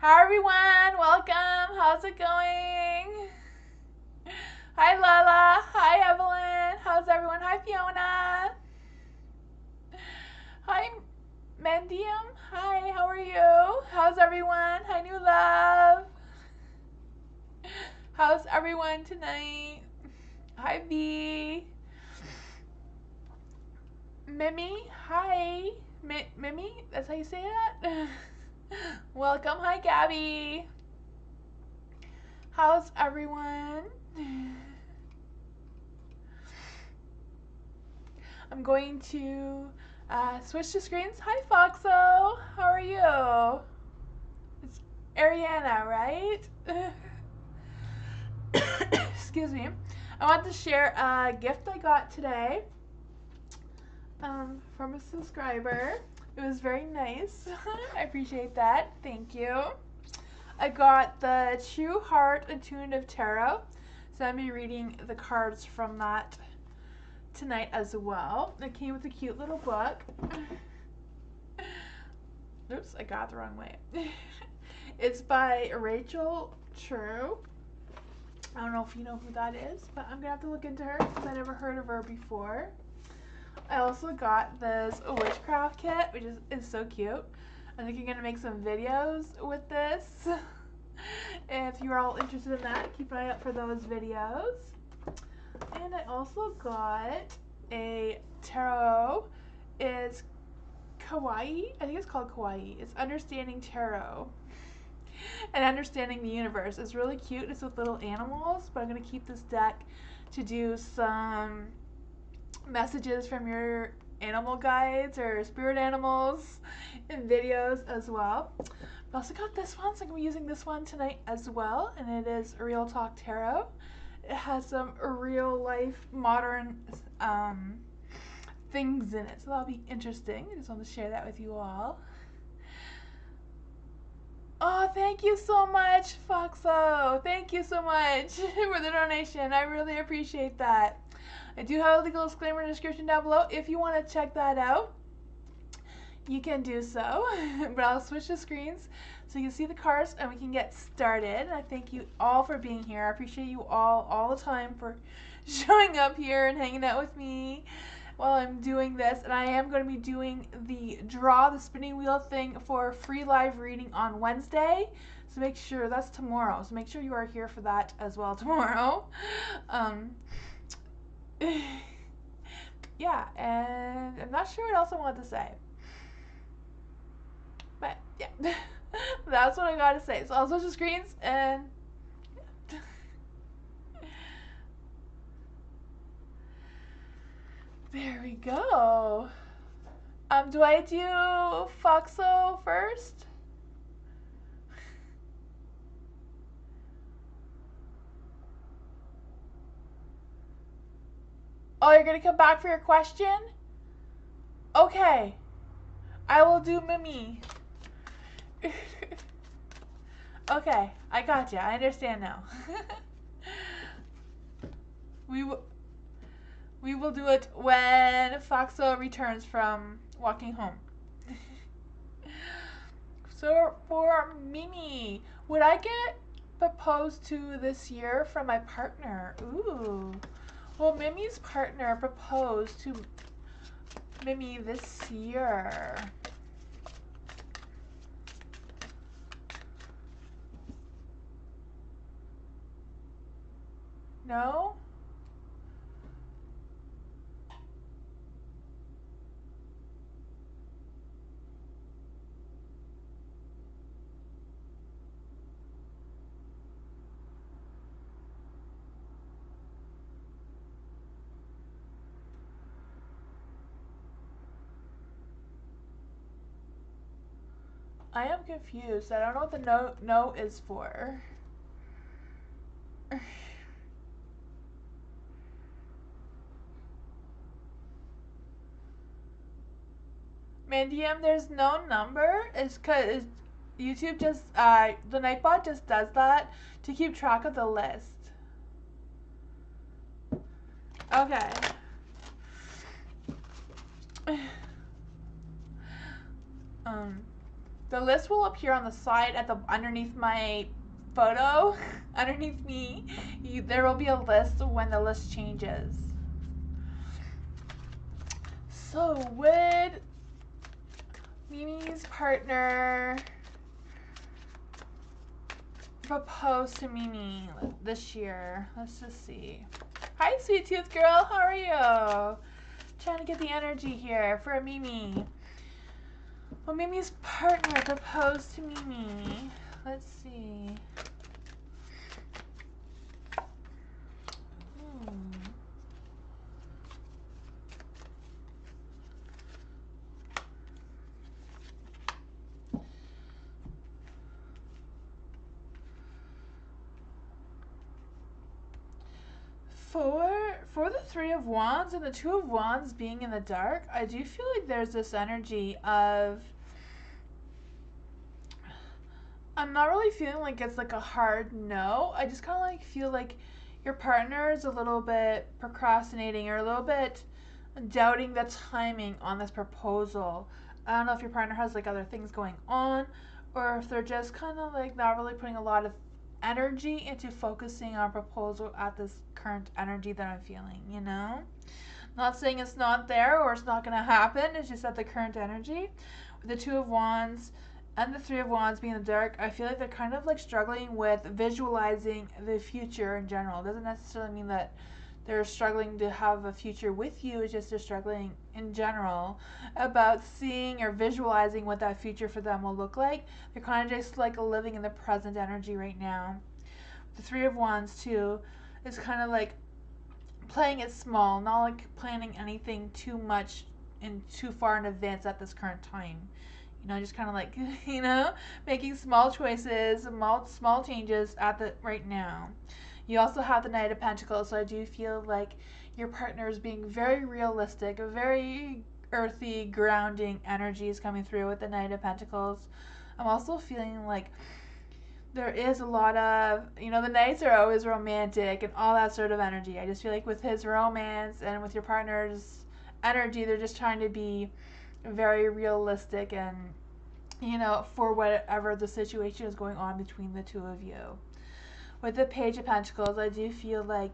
Hi everyone, welcome. How's it going? Hi Lala. Hi Evelyn. How's everyone? Hi Fiona. everyone. Hi, new love. How's everyone tonight? Hi, V. Mimi, hi. Mimi, that's how you say that? Welcome. Hi, Gabby. How's everyone? I'm going to switch to screens. Hi, Foxo. How are you? It's Ariana, right? Excuse me. I want to share a gift I got today from a subscriber. It was very nice. I appreciate that. Thank you. I got the True Heart Intuitive Tarot. So I'll be reading the cards from that tonight as well. It came with a cute little book. Oops, I got it the wrong way. It's by Rachel True. I don't know if you know who that is, but I'm gonna have to look into her because I never heard of her before. I also got this witchcraft kit, which is so cute. I think you're gonna make some videos with this. If you're all interested in that, keep an eye out for those videos. And I also got a tarot. It's Kawaii. I think it's called Kawaii. It's Understanding Tarot and Understanding the Universe. It's really cute. It's with little animals, but I'm going to keep this deck to do some messages from your animal guides or spirit animals in videos as well. I also got this one, so I'm going to be using this one tonight as well, and it is Real Talk Tarot. It has some real life modern things in it, so that'll be interesting. I just want to share that with you all. Oh, thank you so much, Foxo. Thank you so much for the donation. I really appreciate that. I do have a legal disclaimer in the description down below. If you want to check that out, you can do so. But I'll switch the screens so you can see the cards and we can get started. And I thank you all for being here. I appreciate you all the time for showing up here and hanging out with me while I'm doing this. And I am going to be doing the spinning wheel thing for free live reading on Wednesday. So make sure, that's tomorrow. So make sure you are here for that as well tomorrow. Yeah, and I'm not sure what else I want to say. But yeah, that's what I got to say. So I'll switch the screens and yeah. There we go. Do I do Foxo first? Oh, you're gonna come back for your question? Okay. I will do Mimi. Okay, I got you. I understand now. We will do it when Foxo returns from walking home. So for Mimi, would I get proposed to this year from my partner? Ooh. Well, Mimi's partner proposed to Mimi this year. No? I am confused. I don't know what the no is for. Mandiam, there's no number. It's because YouTube just, the Nightbot just does that to keep track of the list. Okay. The list will appear on the side at the underneath my photo. Underneath me, there will be a list when the list changes. So would Mimi's partner propose to Mimi this year? Let's just see. Hi, sweet tooth girl. How are you? Trying to get the energy here for Mimi. Will Mimi's partner propose to Mimi? Let's see. For the Three of Wands and the Two of Wands being in the dark, I do feel like there's this energy of, I'm not really feeling like it's like a hard no. I just kind of like feel like your partner is a little bit procrastinating or a little bit doubting the timing on this proposal. I don't know if your partner has like other things going on, or if they're just kind of like not really putting a lot of energy into focusing on proposal at this current energy that I'm feeling, you know? Not saying it's not there or it's not going to happen, it's just at the current energy. With the Two of Wands and the Three of Wands being in the dark, I feel like they're kind of like struggling with visualizing the future in general. It doesn't necessarily mean that they're struggling to have a future with you. It's just they're struggling in general about seeing or visualizing what that future for them will look like. They're kind of just like living in the present energy right now. The Three of Wands too is kind of like playing it small, not like planning anything too much and too far in advance at this current time. You know, just kind of like, you know, making small choices, small changes at the right now. You also have the Knight of Pentacles, so I do feel like your partner is being very realistic, a very earthy, grounding energies coming through with the Knight of Pentacles. I'm also feeling like there is a lot of, you know, the Knights are always romantic and all that sort of energy. I just feel like with his romance and with your partner's energy, they're just trying to be very realistic and, you know, for whatever the situation is going on between the two of you. With the Page of Pentacles, I do feel like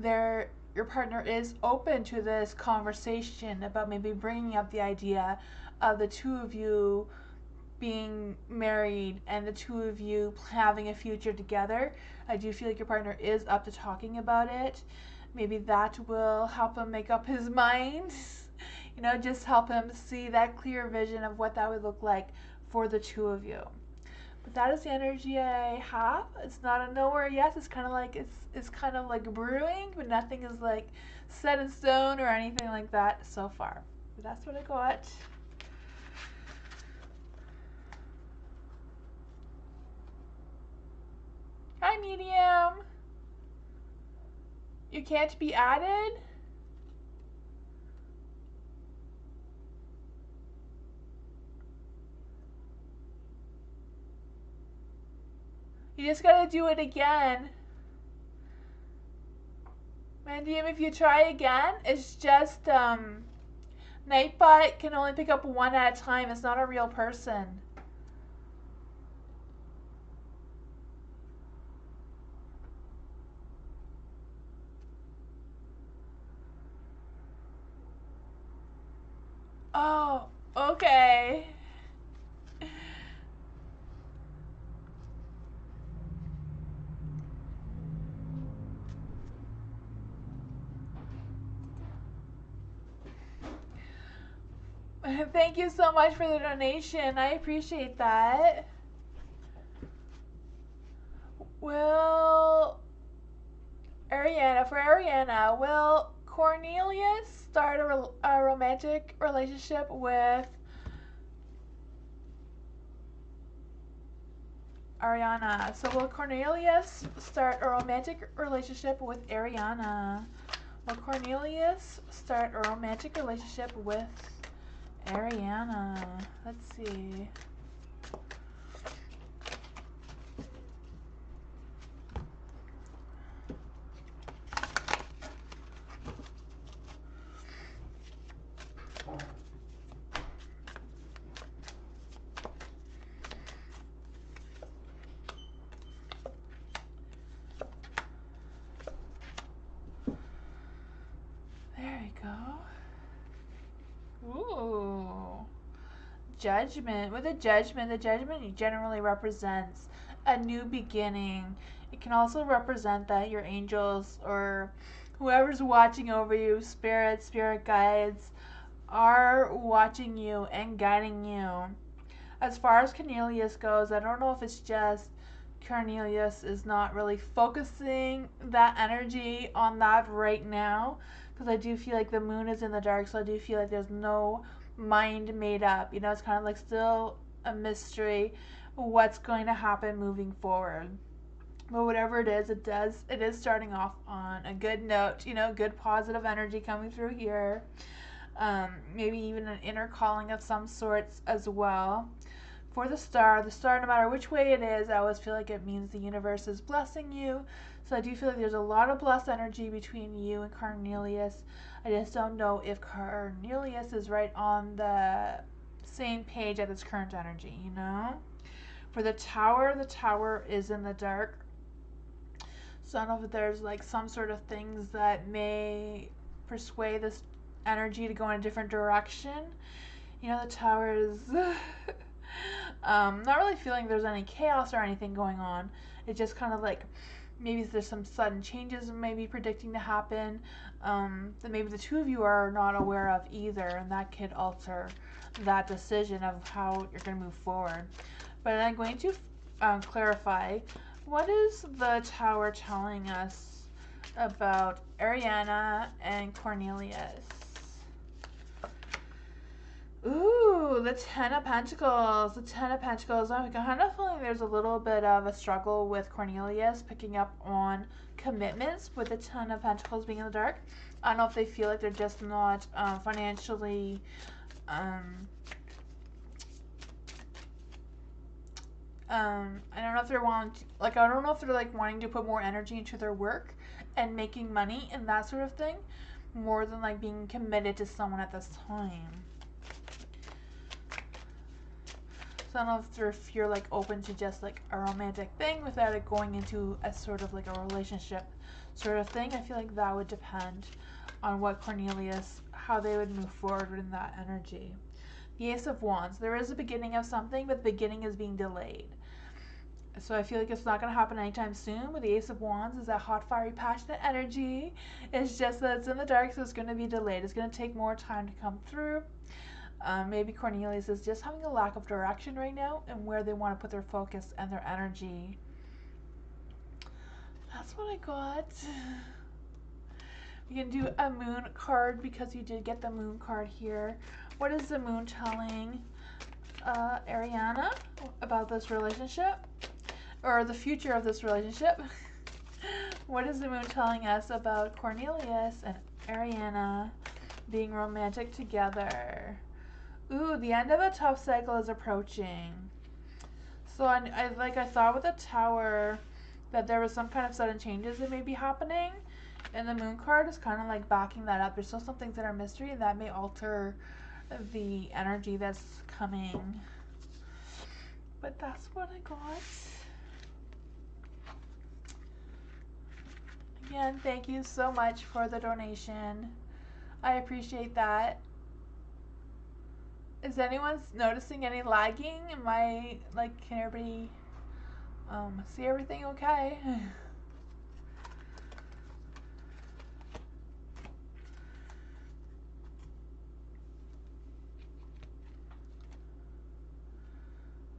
your partner is open to this conversation about maybe bringing up the idea of the two of you being married and the two of you having a future together. I do feel like your partner is up to talking about it. Maybe that will help him make up his mind. You know, just help him see that clear vision of what that would look like for the two of you. But that is the energy I have. It's not a nowhere yet. It's kind of like it's kind of like brewing, but nothing is like set in stone or anything like that so far. But that's what I got. Hi, medium. You can't be added? You just gotta do it again. Medium, if you try again, it's just, Nightbot can only pick up one at a time. It's not a real person. Oh, okay. Thank you so much for the donation. I appreciate that. Will Ariana, will Cornelius start a romantic relationship with Ariana? So will Cornelius start a romantic relationship with Ariana? Will Cornelius start a romantic relationship with Ariana? Let's see. There we go. Ooh. Judgment. With the judgment generally represents a new beginning. It can also represent that your angels or whoever's watching over you, spirit guides, are watching you and guiding you. As far as Cornelius goes, I don't know if it's just Cornelius is not really focusing that energy on that right now, because I do feel like the moon is in the dark, so I do feel like there's no mind made up. You know, it's kind of like still a mystery what's going to happen moving forward. But whatever it is, it is starting off on a good note, you know, good positive energy coming through here. Maybe even an inner calling of some sorts as well. For the star, no matter which way it is, I always feel like it means the universe is blessing you. So I do feel like there's a lot of blessed energy between you and Cornelius. I just don't know if Cornelius is right on the same page as its current energy, you know? For the tower is in the dark. So I don't know if there's like some sort of things that may persuade this energy to go in a different direction. You know, the tower is not really feeling there's any chaos or anything going on. It's just kind of like maybe there's some sudden changes maybe predicting to happen that maybe the two of you are not aware of either, and that could alter that decision of how you're going to move forward. But I'm going to clarify, what is the tower telling us about Ariana and Cornelius? Ooh, the Ten of Pentacles. The Ten of Pentacles. I'm kind of feeling there's a little bit of a struggle with Cornelius picking up on commitments with the Ten of Pentacles being in the dark. I don't know if they feel like they're just not financially I don't know if they're I don't know if they're like wanting to put more energy into their work and making money and that sort of thing, more than like being committed to someone at this time. So I don't know if you're like open to just like a romantic thing without it going into a sort of like a relationship sort of thing. I feel like that would depend on what Cornelius, how they would move forward in that energy. The Ace of Wands. There is a beginning of something, but the beginning is being delayed. So I feel like it's not going to happen anytime soon. But the Ace of Wands is that hot, fiery, passionate energy. It's just that it's in the dark, so it's going to be delayed. It's going to take more time to come through. Maybe Cornelius is just having a lack of direction right now and where they want to put their focus and their energy. That's what I got. We can do a moon card because you did get the moon card here. What is the moon telling Ariana about this relationship? Or the future of this relationship? What is the moon telling us about Cornelius and Ariana being romantic together? Ooh, the end of a tough cycle is approaching. So I thought with the tower that there was some kind of sudden changes that may be happening. And the moon card is kind of like backing that up. There's still some things that are mystery and that may alter the energy that's coming. But that's what I got. Again, thank you so much for the donation. I appreciate that. Is anyone noticing any lagging? Am I, like, can everybody see everything okay?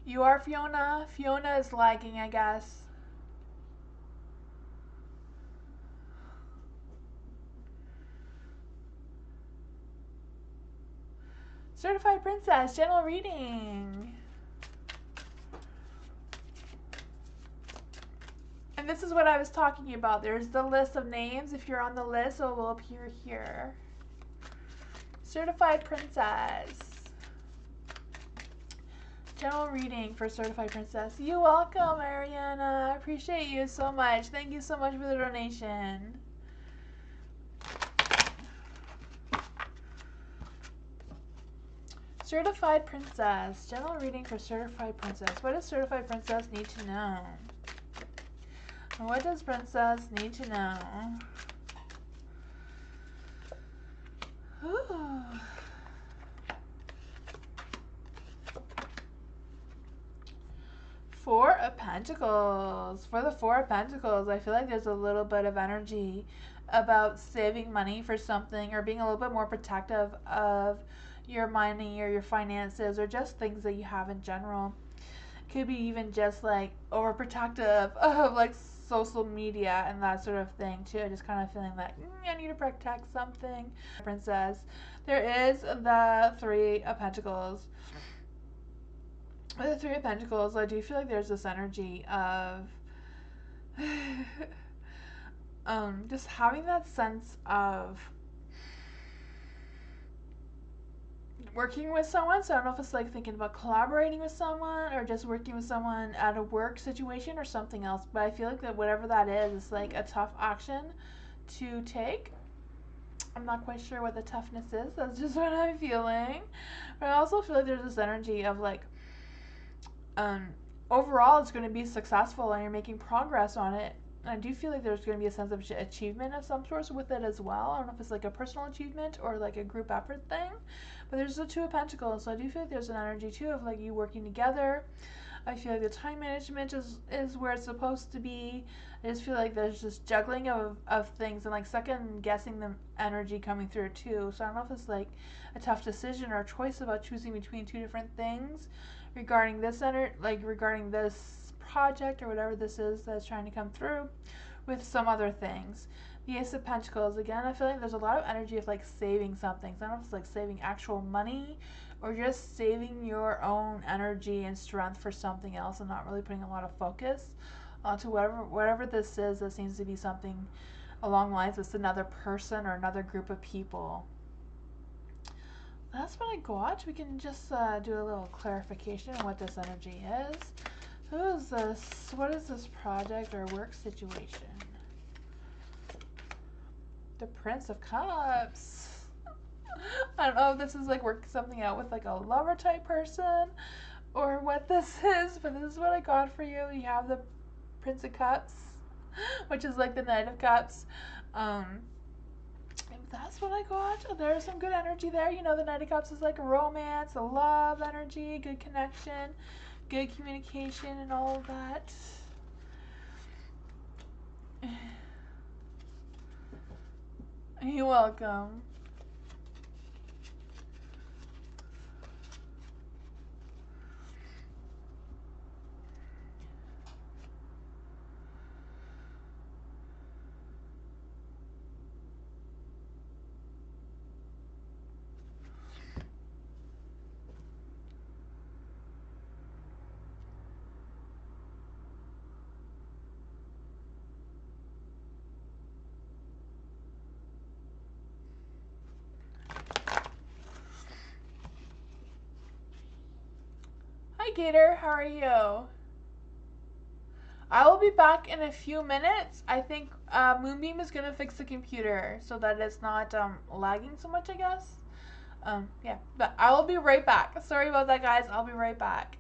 You are Fiona? Fiona is lagging, I guess. Certified Princess, general reading. And this is what I was talking about. There's the list of names. If you're on the list, it will appear here. Certified Princess. General reading for Certified Princess. You're welcome, Ariana. I appreciate you so much. Thank you so much for the donation. Certified Princess. General reading for Certified Princess. What does Certified Princess need to know? What does Princess need to know? Ooh. Four of Pentacles. For the Four of Pentacles, I feel like there's a little bit of energy about saving money for something or being a little bit more protective of your money or your finances or just things that you have in general. Could be even just like overprotective of like social media and that sort of thing too. Just kind of feeling like I need to protect something. Princess. There is the Three of Pentacles. With the Three of Pentacles, I do feel like there's this energy of just having that sense of working with someone. So I don't know if it's like thinking about collaborating with someone or just working with someone at a work situation or something else. But I feel like that whatever that is like a tough action to take. I'm not quite sure what the toughness is. That's just what I'm feeling. But I also feel like there's this energy of like overall it's going to be successful and you're making progress on it. And I do feel like there's going to be a sense of achievement of some sort with it as well. I don't know if it's like a personal achievement or like a group effort thing. But there's the Two of Pentacles, so I do feel like there's an energy too of like you working together. I feel like the time management is where it's supposed to be. I just feel like there's just juggling of things and like second guessing the energy coming through too. So I don't know if it's like a tough decision or a choice about choosing between two different things regarding this regarding this project or whatever this is that's trying to come through with some other things. The Ace of Pentacles, again, I feel like there's a lot of energy of like saving something. So I don't know if it's like saving actual money or just saving your own energy and strength for something else and not really putting a lot of focus onto whatever this is that seems to be something along the lines with another person or another group of people. That's what I got. We can just do a little clarification on what this energy is. Who is this? What is this project or work situation? The Prince of Cups. I don't know if this is like working something out with like a lover type person or what this is, but this is what I got for you. You have the Prince of Cups, which is like the Knight of Cups. And that's what I got. There's some good energy there. You know, the Knight of Cups is like a romance, a love energy, good connection, good communication, and all of that. You're welcome. Hi Gator, how are you? I will be back in a few minutes. I think Moonbeam is gonna fix the computer so that it's not lagging so much, I guess. Yeah, but I will be right back. Sorry about that, guys. I'll be right back.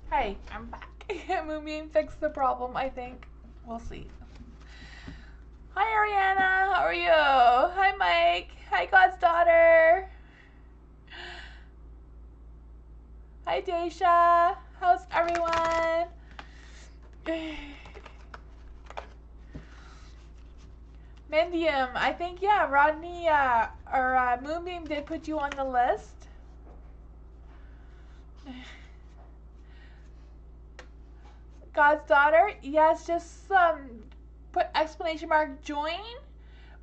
Hey, I'm back. Moonbeam fixed the problem, I think. We'll see. Hi, Ariana. How are you? Hi, Mike. Hi, God's daughter. Hi, Daisha. How's everyone? Mendium, I think, yeah, Rodney, or Moonbeam did put you on the list. God's daughter, yes, just put exclamation mark join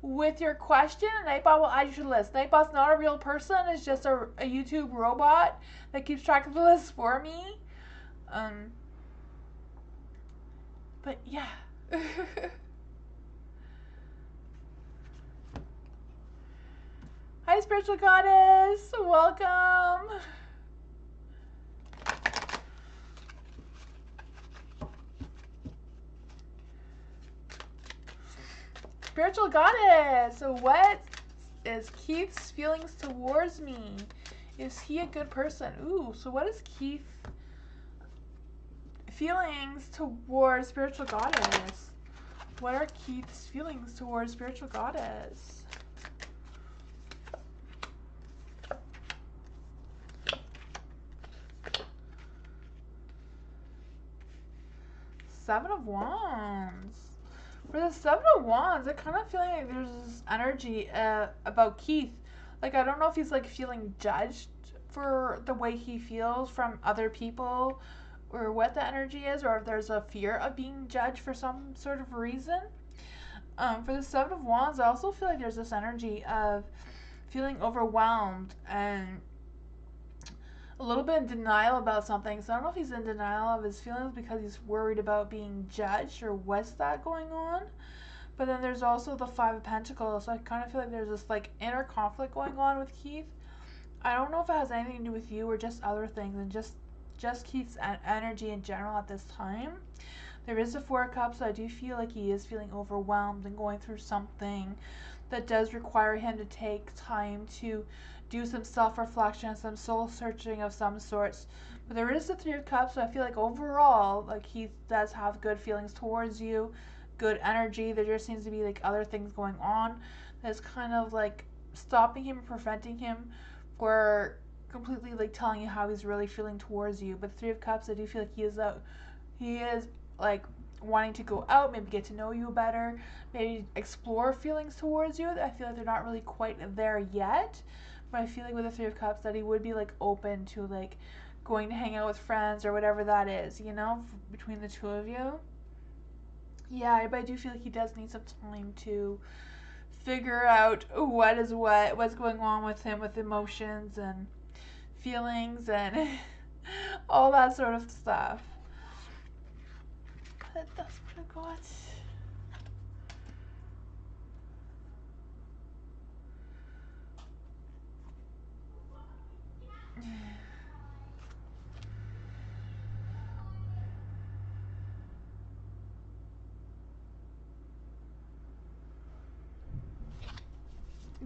with your question, and Nightbot will add you to the list. Nightbot's not a real person, it's just a YouTube robot that keeps track of the list for me. But yeah. Hi, Spiritual Goddess. Welcome. Spiritual Goddess. So what is Keith's feelings towards me? Is he a good person? Ooh, so what is Keith's feelings towards Spiritual Goddess? What are Keith's feelings towards Spiritual Goddess? Seven of Wands. For the Seven of Wands, I kind of feel like there's this energy about Keith. Like, I don't know if he's like feeling judged for the way he feels from other people, or what the energy is, or if there's a fear of being judged for some sort of reason. For the Seven of Wands, I also feel like there's this energy of feeling overwhelmed and a little bit in denial about something. So I don't know if he's in denial of his feelings because he's worried about being judged, or what's that going on. But then there's also the Five of Pentacles. So I kind of feel like there's this like inner conflict going on with Keith. I don't know if it has anything to do with you or just other things, and just Keith's energy in general at this time. There is the Four of Cups, so I do feel like he is feeling overwhelmed and going through something that does require him to take time to do some self-reflection, some soul-searching of some sorts. But there is the Three of Cups, so I feel like overall, like, he does have good feelings towards you, good energy. There just seems to be, like, other things going on that's kind of, like, stopping him, preventing him for completely, like, telling you how he's really feeling towards you. But the Three of Cups, I do feel like he is like wanting to go out, maybe get to know you better, maybe explore feelings towards you. I feel like they're not really quite there yet, but I feel like with the Three of Cups that he would be like open to like going to hang out with friends or whatever that is, you know, between the two of you. Yeah, but I do feel like he does need some time to figure out what's going on with him, with emotions and feelings and all that sort of stuff. But that's what I got.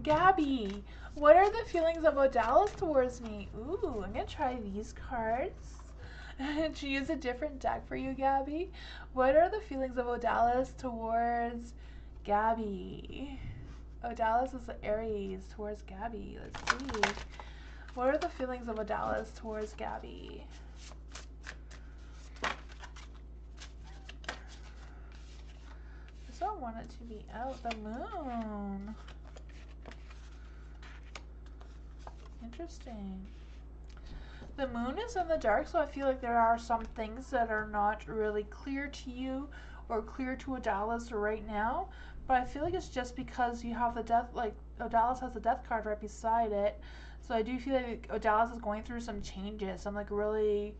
Gabby, what are the feelings of Odalis towards me? Ooh, I'm gonna try these cards. To use a different deck for you, Gabby. What are the feelings of Odalis towards Gabby? Odalis is the Aries towards Gabby. Let's see. What are the feelings of Odalis towards Gabby? I just don't want it to be out. The Moon. Interesting. The Moon is in the dark, so I feel like there are some things that are not really clear to you or clear to Odalis right now. But I feel like it's just because you have the death, like Odalis has the death card right beside it. So I do feel like Odalis is going through some changes, some like really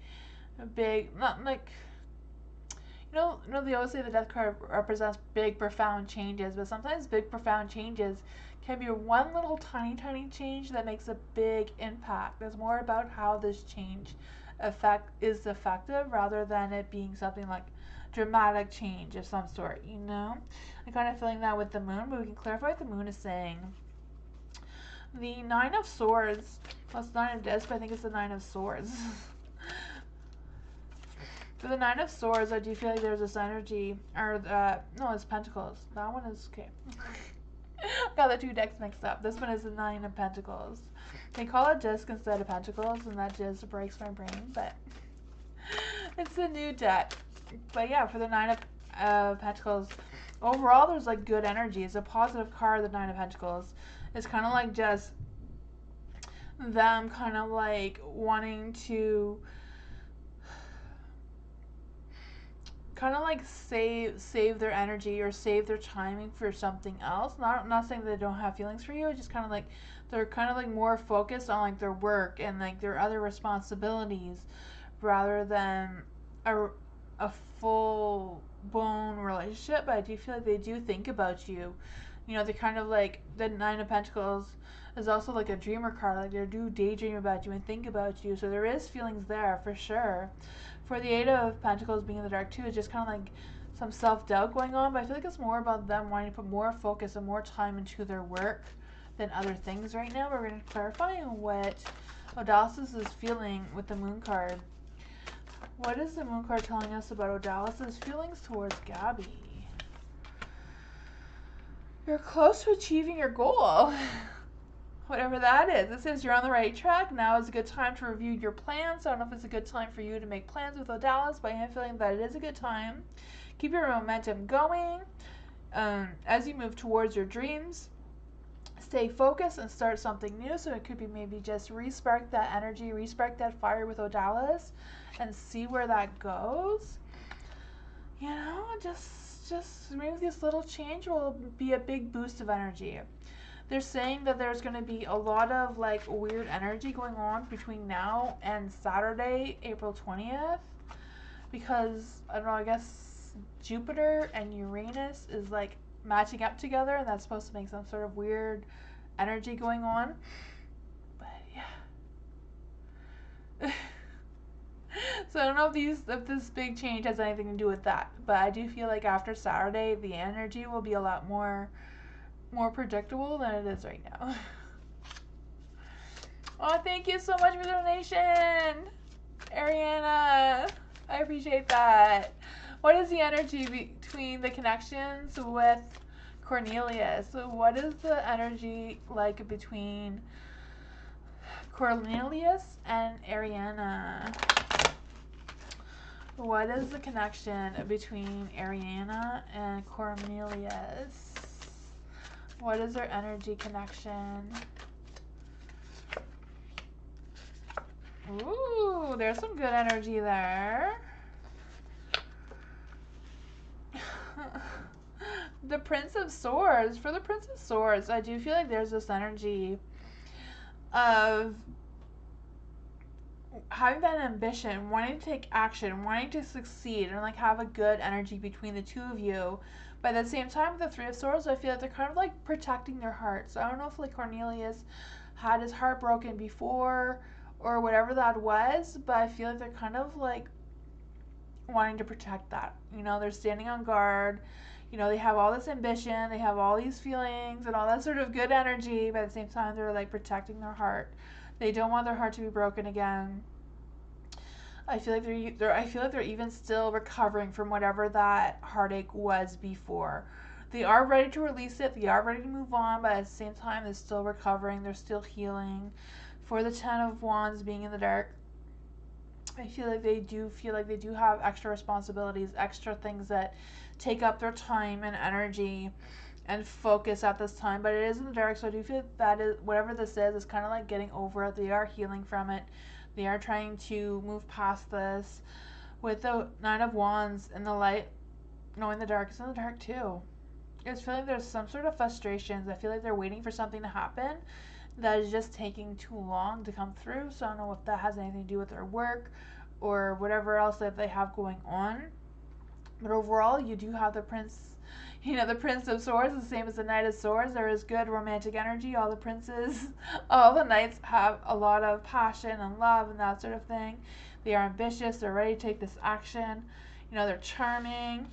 big, not like, you know, they always say the death card represents big, profound changes, but sometimes big, profound changes can be one little tiny change that makes a big impact. It's more about how this change is effective rather than it being something like dramatic change of some sort, you know? I'm kind of feeling that with the Moon, but we can clarify what the Moon is saying. The Nine of Swords, well, it's Nine of Discs, but I think it's the Nine of Swords. For the Nine of Swords, I do feel like there's this energy, or no, it's Pentacles. That one is, okay. Got the two decks mixed up. This one is the Nine of Pentacles. They call it Disc instead of Pentacles, and that just breaks my brain, but it's a new deck. But yeah, for the Nine of Pentacles, overall, there's like good energy. It's a positive card, the Nine of Pentacles. It's kind of like just them kind of like wanting to kind of like save their energy or save their timing for something else. Not saying they don't have feelings for you. It's just kind of like they're kind of like more focused on like their work and like their other responsibilities rather than a full blown relationship. But I do feel like they do think about you. You know, they kind of like the Nine of Pentacles is also like a dreamer card. Like they do daydream about you and think about you. So there is feelings there for sure. For the Eight of Pentacles being in the dark too, it's just kind of like some self-doubt going on, but I feel like it's more about them wanting to put more focus and more time into their work than other things right now. But we're going to clarify what Odalis is feeling with the Moon card. What is the Moon card telling us about Odalis' feelings towards Gabby? You're close to achieving your goal. Whatever that is. It says you're on the right track. Now is a good time to review your plans. I don't know if it's a good time for you to make plans with Odalis, but I am feeling that it is a good time. Keep your momentum going as you move towards your dreams. Stay focused and start something new. So it could be maybe just respark that energy, respark that fire with Odalis and see where that goes. You know, just maybe this little change will be a big boost of energy. They're saying that there's going to be a lot of like weird energy going on between now and Saturday, April 20th. Because, I don't know, I guess Jupiter and Uranus is like matching up together and that's supposed to make some sort of weird energy going on. But yeah. So I don't know if this big change has anything to do with that. But I do feel like after Saturday, the energy will be a lot more predictable than it is right now. Oh, thank you so much for the donation, Ariana. I appreciate that. What is the energy between the connections with Cornelius? So what is the energy like between Cornelius and Ariana? What is the connection between Ariana and Cornelius? What is their energy connection? Ooh, there's some good energy there. The Prince of Swords. For the Prince of Swords, I do feel like there's this energy of having that ambition, wanting to take action, wanting to succeed, and like have a good energy between the two of you. But at the same time, with the Three of Swords, I feel like they're kind of like protecting their hearts. I don't know if like Cornelius had his heart broken before or whatever that was, but I feel like they're kind of like wanting to protect that. You know, they're standing on guard. You know, they have all this ambition, they have all these feelings and all that sort of good energy, but at the same time, they're like protecting their heart. They don't want their heart to be broken again. I feel like they're even still recovering from whatever that heartache was before. They are ready to release it. They are ready to move on, but at the same time, they're still recovering. They're still healing. For the Ten of Wands being in the dark, I feel like they do have extra responsibilities, extra things that take up their time and energy and focus at this time. But it is in the dark, so I do feel that is whatever this is kind of like getting over it. They are healing from it. They are trying to move past this. With the Nine of Wands in the light, no, in the dark, it's in the dark too. It's feeling there's some sort of frustrations. I feel like they're waiting for something to happen that is just taking too long to come through. So I don't know if that has anything to do with their work or whatever else that they have going on. But overall, you do have the Prince, the Prince of Swords, the same as the Knight of Swords. There is good romantic energy. All the princes, all the knights have a lot of passion and love and that sort of thing. They are ambitious. They're ready to take this action. They're charming.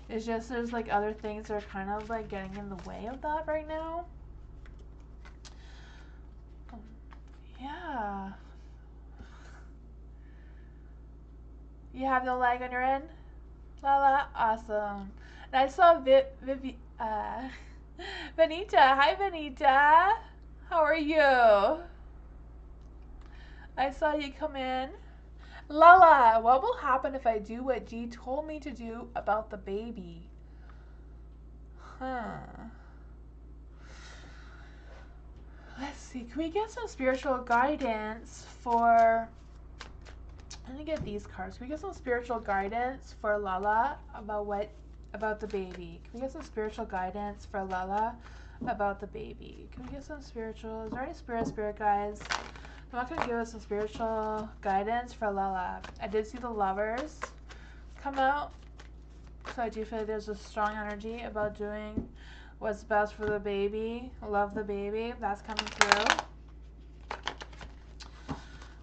It's just there's like other things that are kind of like getting in the way of that right now. Yeah. You have no lag on your end? Lala, awesome. And I saw Venita. Hi, Venita. How are you? I saw you come in. Lala, what will happen if I do what G told me to do about the baby? Let's see. Can we get some spiritual guidance for... I'm going to get these cards. Can we get some spiritual guidance for Lala about the baby? Can we get some spiritual guidance for Lala about the baby? Can we get some spiritual... Is there any spirit guys? I'm not going to give us some spiritual guidance for Lala. I did see the Lovers come out. So I do feel like there's a strong energy about doing what's best for the baby. Love the baby. That's coming through.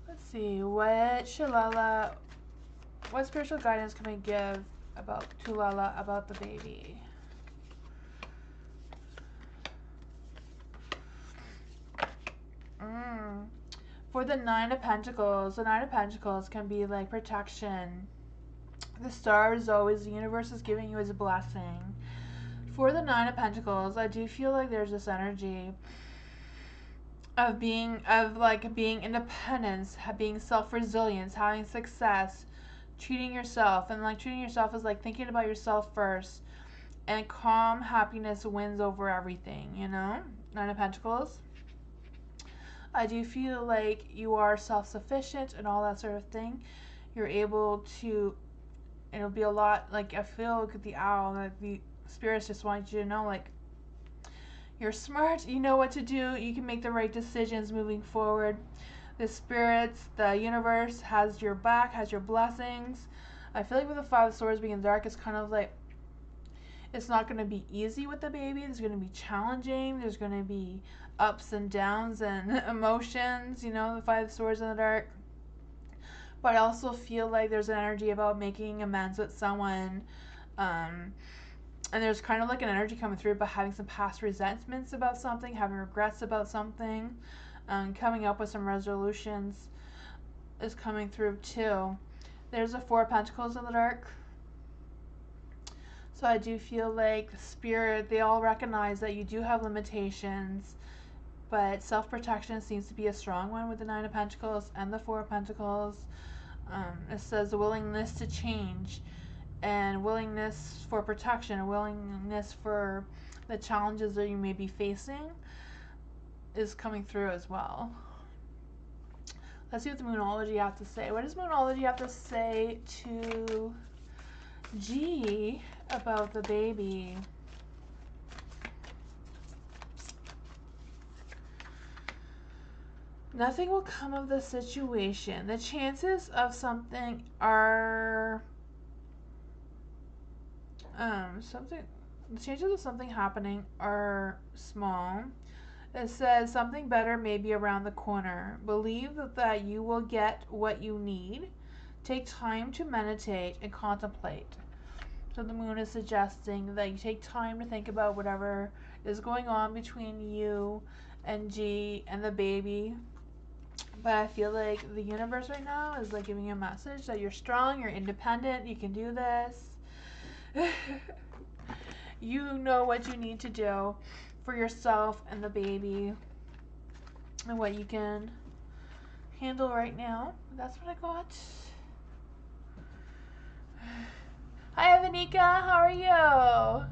Let's see. What spiritual guidance can we give to Lala about the baby? For the Nine of Pentacles can be like protection. The stars always, the universe is giving you as a blessing. For the Nine of Pentacles, I do feel like there's this energy of being independence, being self-resilience, having success, treating yourself, and like treating yourself as like thinking about yourself first, and calm happiness wins over everything, you know? Nine of Pentacles. I do feel like you are self-sufficient and all that sort of thing. You're able to, it'll be a lot, like I feel like the owl, like the spirits just want you to know, like, you're smart, you know what to do, you can make the right decisions moving forward. The spirits, the universe has your back, has your blessings. I feel like with the Five of Swords being dark, it's kind of like, it's not going to be easy with the baby. There's going to be challenging. There's going to be ups and downs and emotions, you know, the Five of Swords in the dark. But I also feel like there's an energy about making amends with someone. And there's kind of like an energy coming through about having some past resentments about something, having regrets about something. Coming up with some resolutions is coming through too. There's a Four of Pentacles in the dark. So I do feel like the spirit, they all recognize that you do have limitations, but self-protection seems to be a strong one with the Nine of Pentacles and the Four of Pentacles. It says a willingness to change and willingness for protection, a willingness for the challenges that you may be facing is coming through as well. Let's see what the Moonology have to say. What does Moonology have to say to G about the baby? Nothing will come of the situation. The chances of something are the chances of something happening are small. It says something better may be around the corner. Believe that you will get what you need. Take time to meditate and contemplate. So the moon is suggesting that you take time to think about whatever is going on between you and G and the baby. But I feel like the universe right now is like giving you a message that you're strong, you're independent, you can do this. You know what you need to do for yourself and the baby and what you can handle right now. That's what I got. Hi, Avanika. How are you?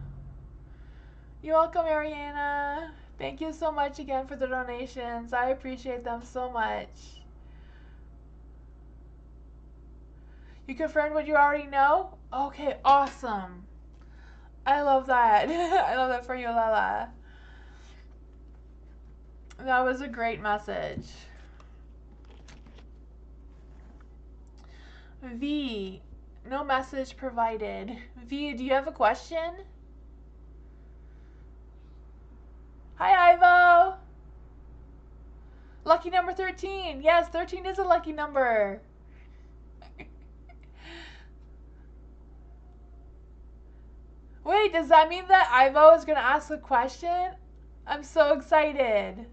You're welcome, Ariana. Thank you so much again for the donations. I appreciate them so much. You confirmed what you already know? Okay, awesome. I love that. I love that for you, Lala. That was a great message. V, no message provided. V, do you have a question? Hi, Ivo. Lucky number 13. Yes, 13 is a lucky number. Wait, does that mean that Ivo is going to ask a question? I'm so excited.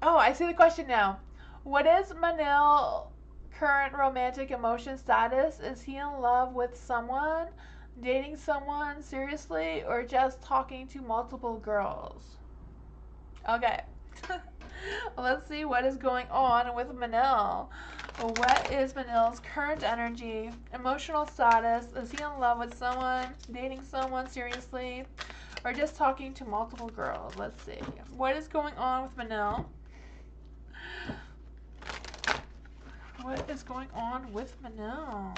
Oh, I see the question now. What is Manil's current romantic emotion status? Is he in love with someone, dating someone seriously, or just talking to multiple girls? Okay. Let's see what is going on with Manil. What is Manil's current energy? Emotional status? Is he in love with someone? Dating someone seriously? Or just talking to multiple girls? Let's see. What is going on with Manil? What is going on with Manil?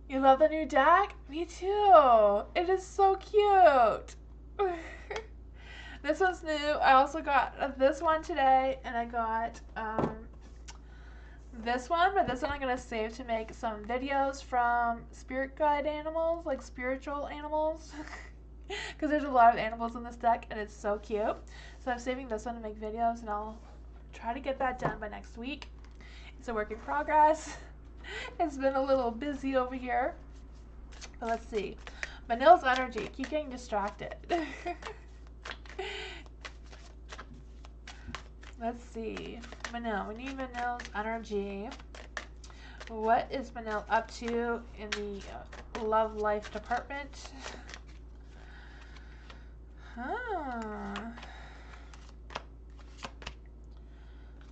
You love the new deck? Me too. It is so cute. This one's new. I also got this one today, and I got this one, but this one I'm going to save to make some videos from spirit guide animals, like spiritual animals, because there's a lot of animals in this deck, and it's so cute. So I'm saving this one to make videos, and I'll try to get that done by next week. It's a work in progress. It's been a little busy over here, but let's see. Manil's energy. Keep getting distracted. Let's see. Manil. We need Manil's energy. What is Manil up to in the love life department?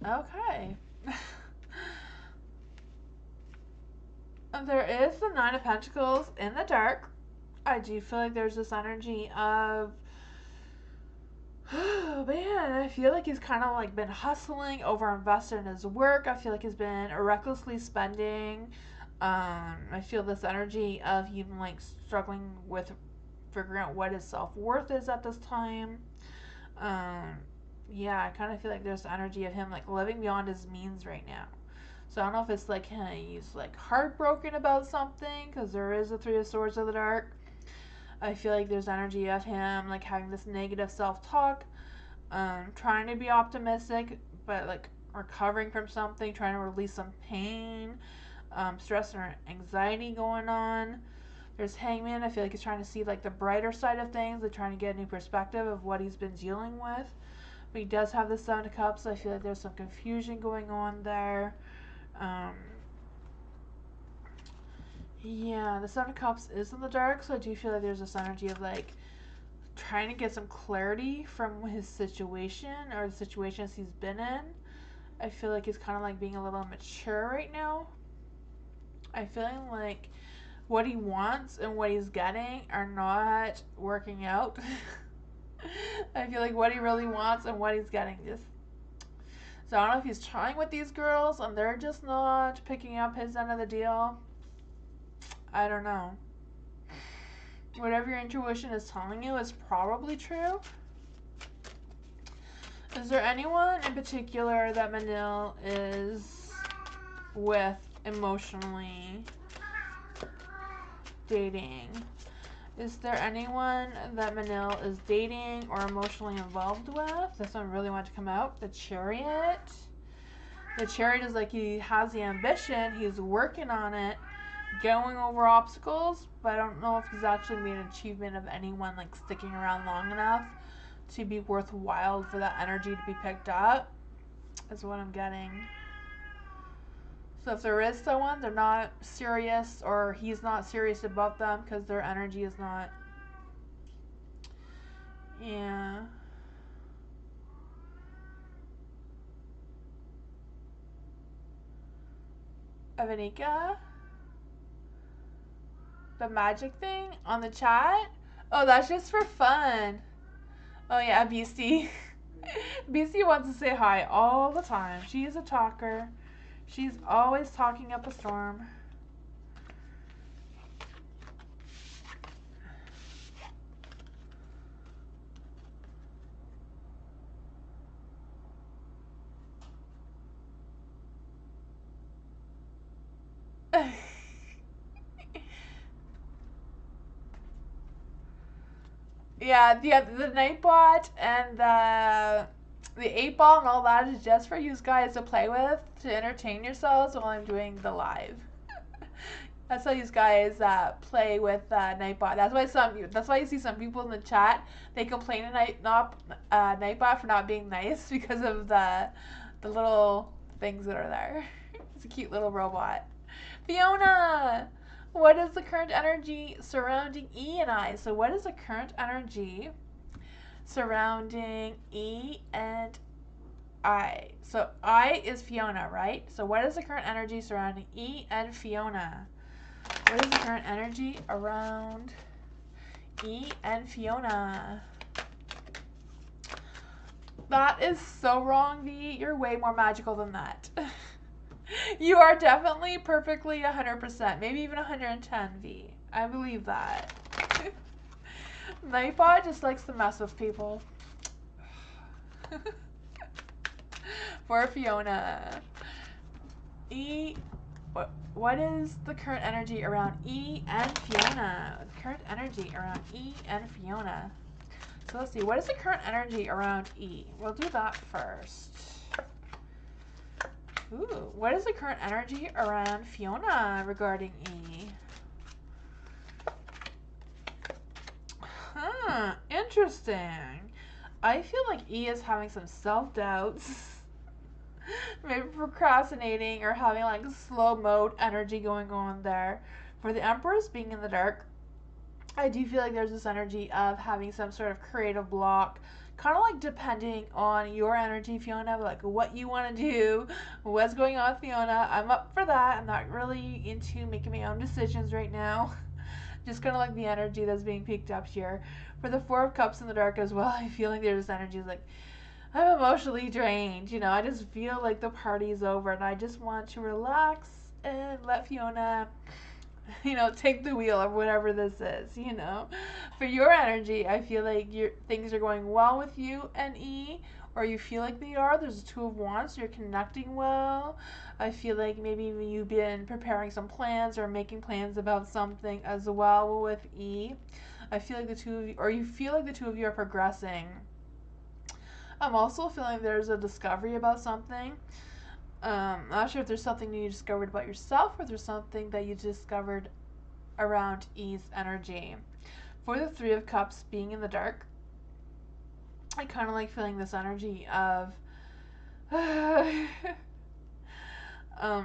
Okay. There is the Nine of Pentacles in the dark. I do feel like there's this energy of, oh man, I feel like he's kind of like been hustling, over-invested in his work. I feel like he's been recklessly spending. I feel this energy of him like struggling with figuring out what his self-worth is at this time. Yeah, I kind of feel like there's the energy of him like living beyond his means right now. So I don't know if it's like he's like heartbroken about something, because there is the Three of Swords of the Dark. I feel like there's energy of him like having this negative self-talk, trying to be optimistic, but like recovering from something, trying to release some pain, stress and anxiety going on. There's Hangman. I feel like he's trying to see like the brighter side of things, like trying to get a new perspective of what he's been dealing with. But he does have the Seven of Cups, so I feel like there's some confusion going on there. Yeah, the Seven of Cups is in the dark, so I do feel like there's this energy of like trying to get some clarity from his situation or the situations he's been in. I feel like he's kind of like being a little immature right now. I feel like what he wants and what he's getting are not working out. I feel like what he really wants and what he's getting just. So I don't know if he's trying with these girls and they're just not picking up his end of the deal. I don't know. Whatever your intuition is telling you is probably true. Is there anyone in particular that Manil is with emotionally dating? Is there anyone that Manil is dating or emotionally involved with? This one really wanted to come out. The Chariot. The Chariot is like he has the ambition, he's working on it, going over obstacles, but I don't know if he's actually made an achievement of anyone like sticking around long enough to be worthwhile for that energy to be picked up, is what I'm getting. So if there is someone, they're not serious, or he's not serious about them because their energy is not. Yeah. Avanika? The magic thing on the chat? Oh, that's just for fun. Oh yeah, BC. BC wants to say hi all the time. She is a talker. She's always talking up a storm. Yeah, the Nightbot and the 8-ball and all that is just for you guys to play with, to entertain yourselves while I'm doing the live. That's how you guys play with Nightbot. That's why you see some people in the chat, they complain at Nightbot for not being nice because of the little things that are there. It's a cute little robot. Fiona, what is the current energy surrounding E and I? So what is the current energy surrounding E and I. So I is Fiona, right? So what is the current energy surrounding E and Fiona? What is the current energy around E and Fiona? That is so wrong, V. You're way more magical than that. You are definitely perfectly 100%, maybe even 110, V. I believe that. Nightbot just likes to mess with people. For Fiona. E, what is the current energy around E and Fiona? Current energy around E and Fiona. So let's see, what is the current energy around E? We'll do that first. Ooh, what is the current energy around Fiona regarding E? Huh, interesting. I feel like E is having some self-doubts. Maybe procrastinating or having like slow mode energy going on there. For the Empress being in the dark, I do feel like there's this energy of having some sort of creative block, kind of like depending on your energy, Fiona, like what you want to do, what's going on, Fiona. I'm up for that. I'm not really into making my own decisions right now. Just kind of like the energy that's being picked up here. For the Four of Cups in the dark as well, I feel like there's this energy like, I'm emotionally drained, you know, I just feel like the party's over and I just want to relax and let Fiona, you know, take the wheel of whatever this is, you know. For your energy, I feel like things are going well with you and E, or you feel like they are. There's a Two of Wands, so you're connecting well. I feel like maybe you've been preparing some plans or making plans about something as well with E. I feel like the two of you, or you feel like the two of you are progressing. I'm also feeling there's a discovery about something. Not sure if there's something new you discovered about yourself or there's something that you discovered around E's energy. For the Three of Cups being in the dark, I kind of like feeling this energy of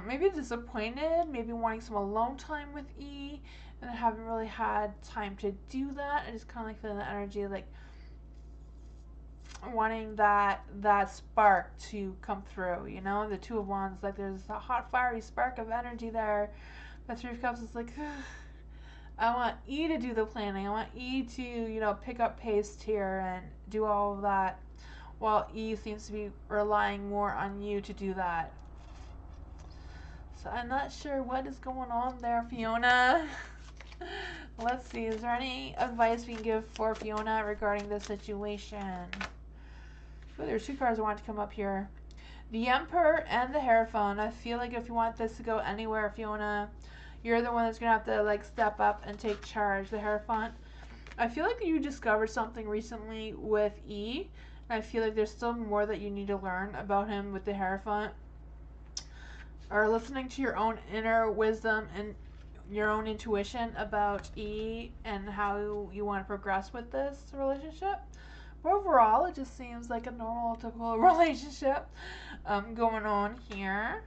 maybe disappointed, maybe wanting some alone time with E, and I haven't really had time to do that. I just kind of like feeling the energy of like wanting that spark to come through, you know. The Two of Wands, like there's a hot fiery spark of energy there. The Three of Cups is like I want E to do the planning. I want E to, you know, pick up pace here and do all of that, while E seems to be relying more on you to do that. So I'm not sure what is going on there, Fiona. Let's see, is there any advice we can give for Fiona regarding this situation? Oh, there's two cards I want to come up here. The Emperor and the Hierophant. I feel like if you want this to go anywhere, Fiona, you're the one that's going to have to like step up and take charge. The Hierophant. I feel like you discovered something recently with E. And I feel like there's still more that you need to learn about him with the Hierophant. Or listening to your own inner wisdom and your own intuition about E and how you want to progress with this relationship. But overall, it just seems like a normal, typical relationship going on here.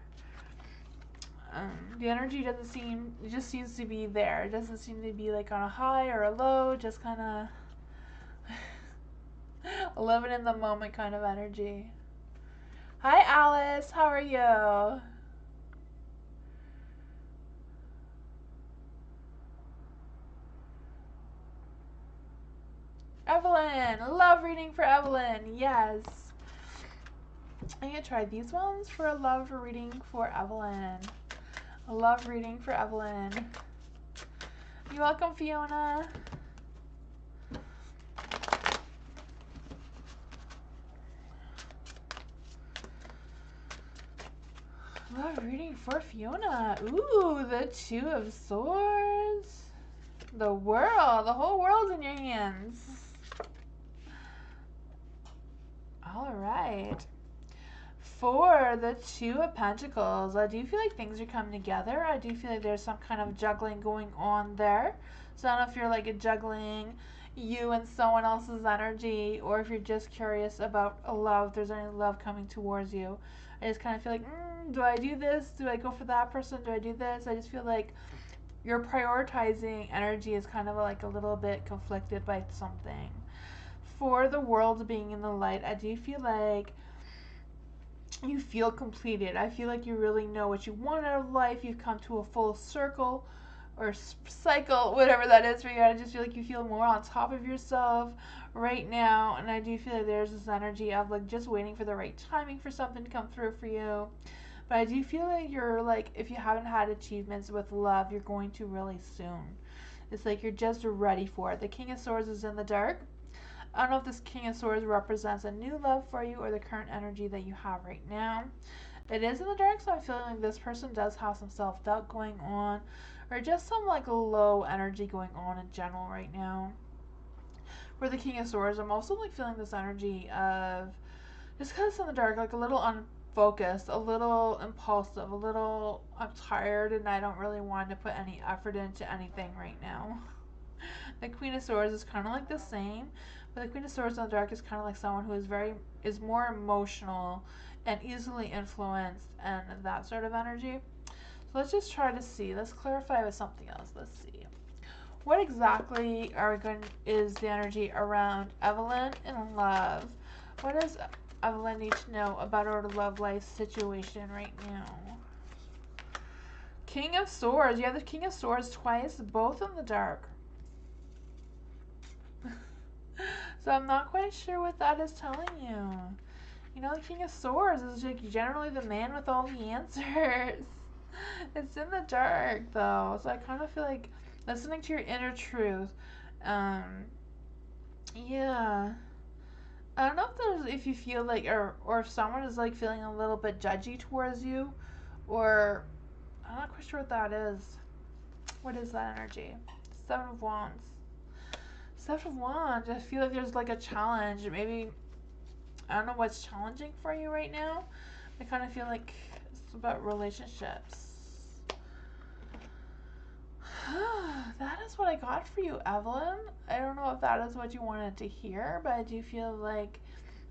The energy doesn't seem, it just seems to be there. It doesn't seem to be like on a high or a low, just kind of living in the moment kind of energy. Hi Alice, how are you? Evelyn, love reading for Evelyn, yes. I'm going to try these ones for a love reading for Evelyn. A love reading for Evelyn. You're welcome, Fiona. Love reading for Fiona. Ooh, the Two of Swords. The world. The whole world's in your hands. All right. For the Two of Pentacles, I do feel like things are coming together. I do feel like there's some kind of juggling going on there. So I don't know if you're like juggling you and someone else's energy, or if you're just curious about love, if there's any love coming towards you. I just kind of feel like, do I do this? Do I go for that person? Do I do this? I just feel like your prioritizing energy is kind of like a little bit conflicted by something. for the world being in the light, I do feel like you feel completed. I feel like you really know what you want out of life. You've come to a full circle or cycle, whatever that is for you. I just feel like you feel more on top of yourself right now. And I do feel like there's this energy of like just waiting for the right timing for something to come through for you. But I do feel like you're like, if you haven't had achievements with love, you're going to really soon. It's like you're just ready for it. The King of Swords is in the dark. I don't know if this King of Swords represents a new love for you or the current energy that you have right now. It is in the dark, so I'm feeling like this person does have some self-doubt going on, or just some like low energy going on in general right now. For the King of Swords, I'm also like feeling this energy of, just because it's in the dark, like a little unfocused, a little impulsive, a little, I'm tired and I don't really want to put any effort into anything right now. The Queen of Swords is kind of like the same, but the Queen of Swords in the dark is kind of like someone who is more emotional and easily influenced and that sort of energy. So let's just try to see. Let's clarify with something else. Let's see. What exactly is the energy around Evelyn in love? What does Evelyn need to know about her love life situation right now? King of Swords. You have the King of Swords twice, both in the dark. So I'm not quite sure what that is telling you. You know, the King of Swords is like generally the man with all the answers. It's in the dark though, so I kind of feel like listening to your inner truth. Yeah. I don't know if you feel like, or if someone is like feeling a little bit judgy towards you, or I'm not quite sure what that is. What is that energy? Seven of Wands. Seven of Wands. I feel like there's like a challenge. Maybe, I don't know what's challenging for you right now. I kind of feel like it's about relationships. That is what I got for you, Evelyn. I don't know if that is what you wanted to hear, but I do feel like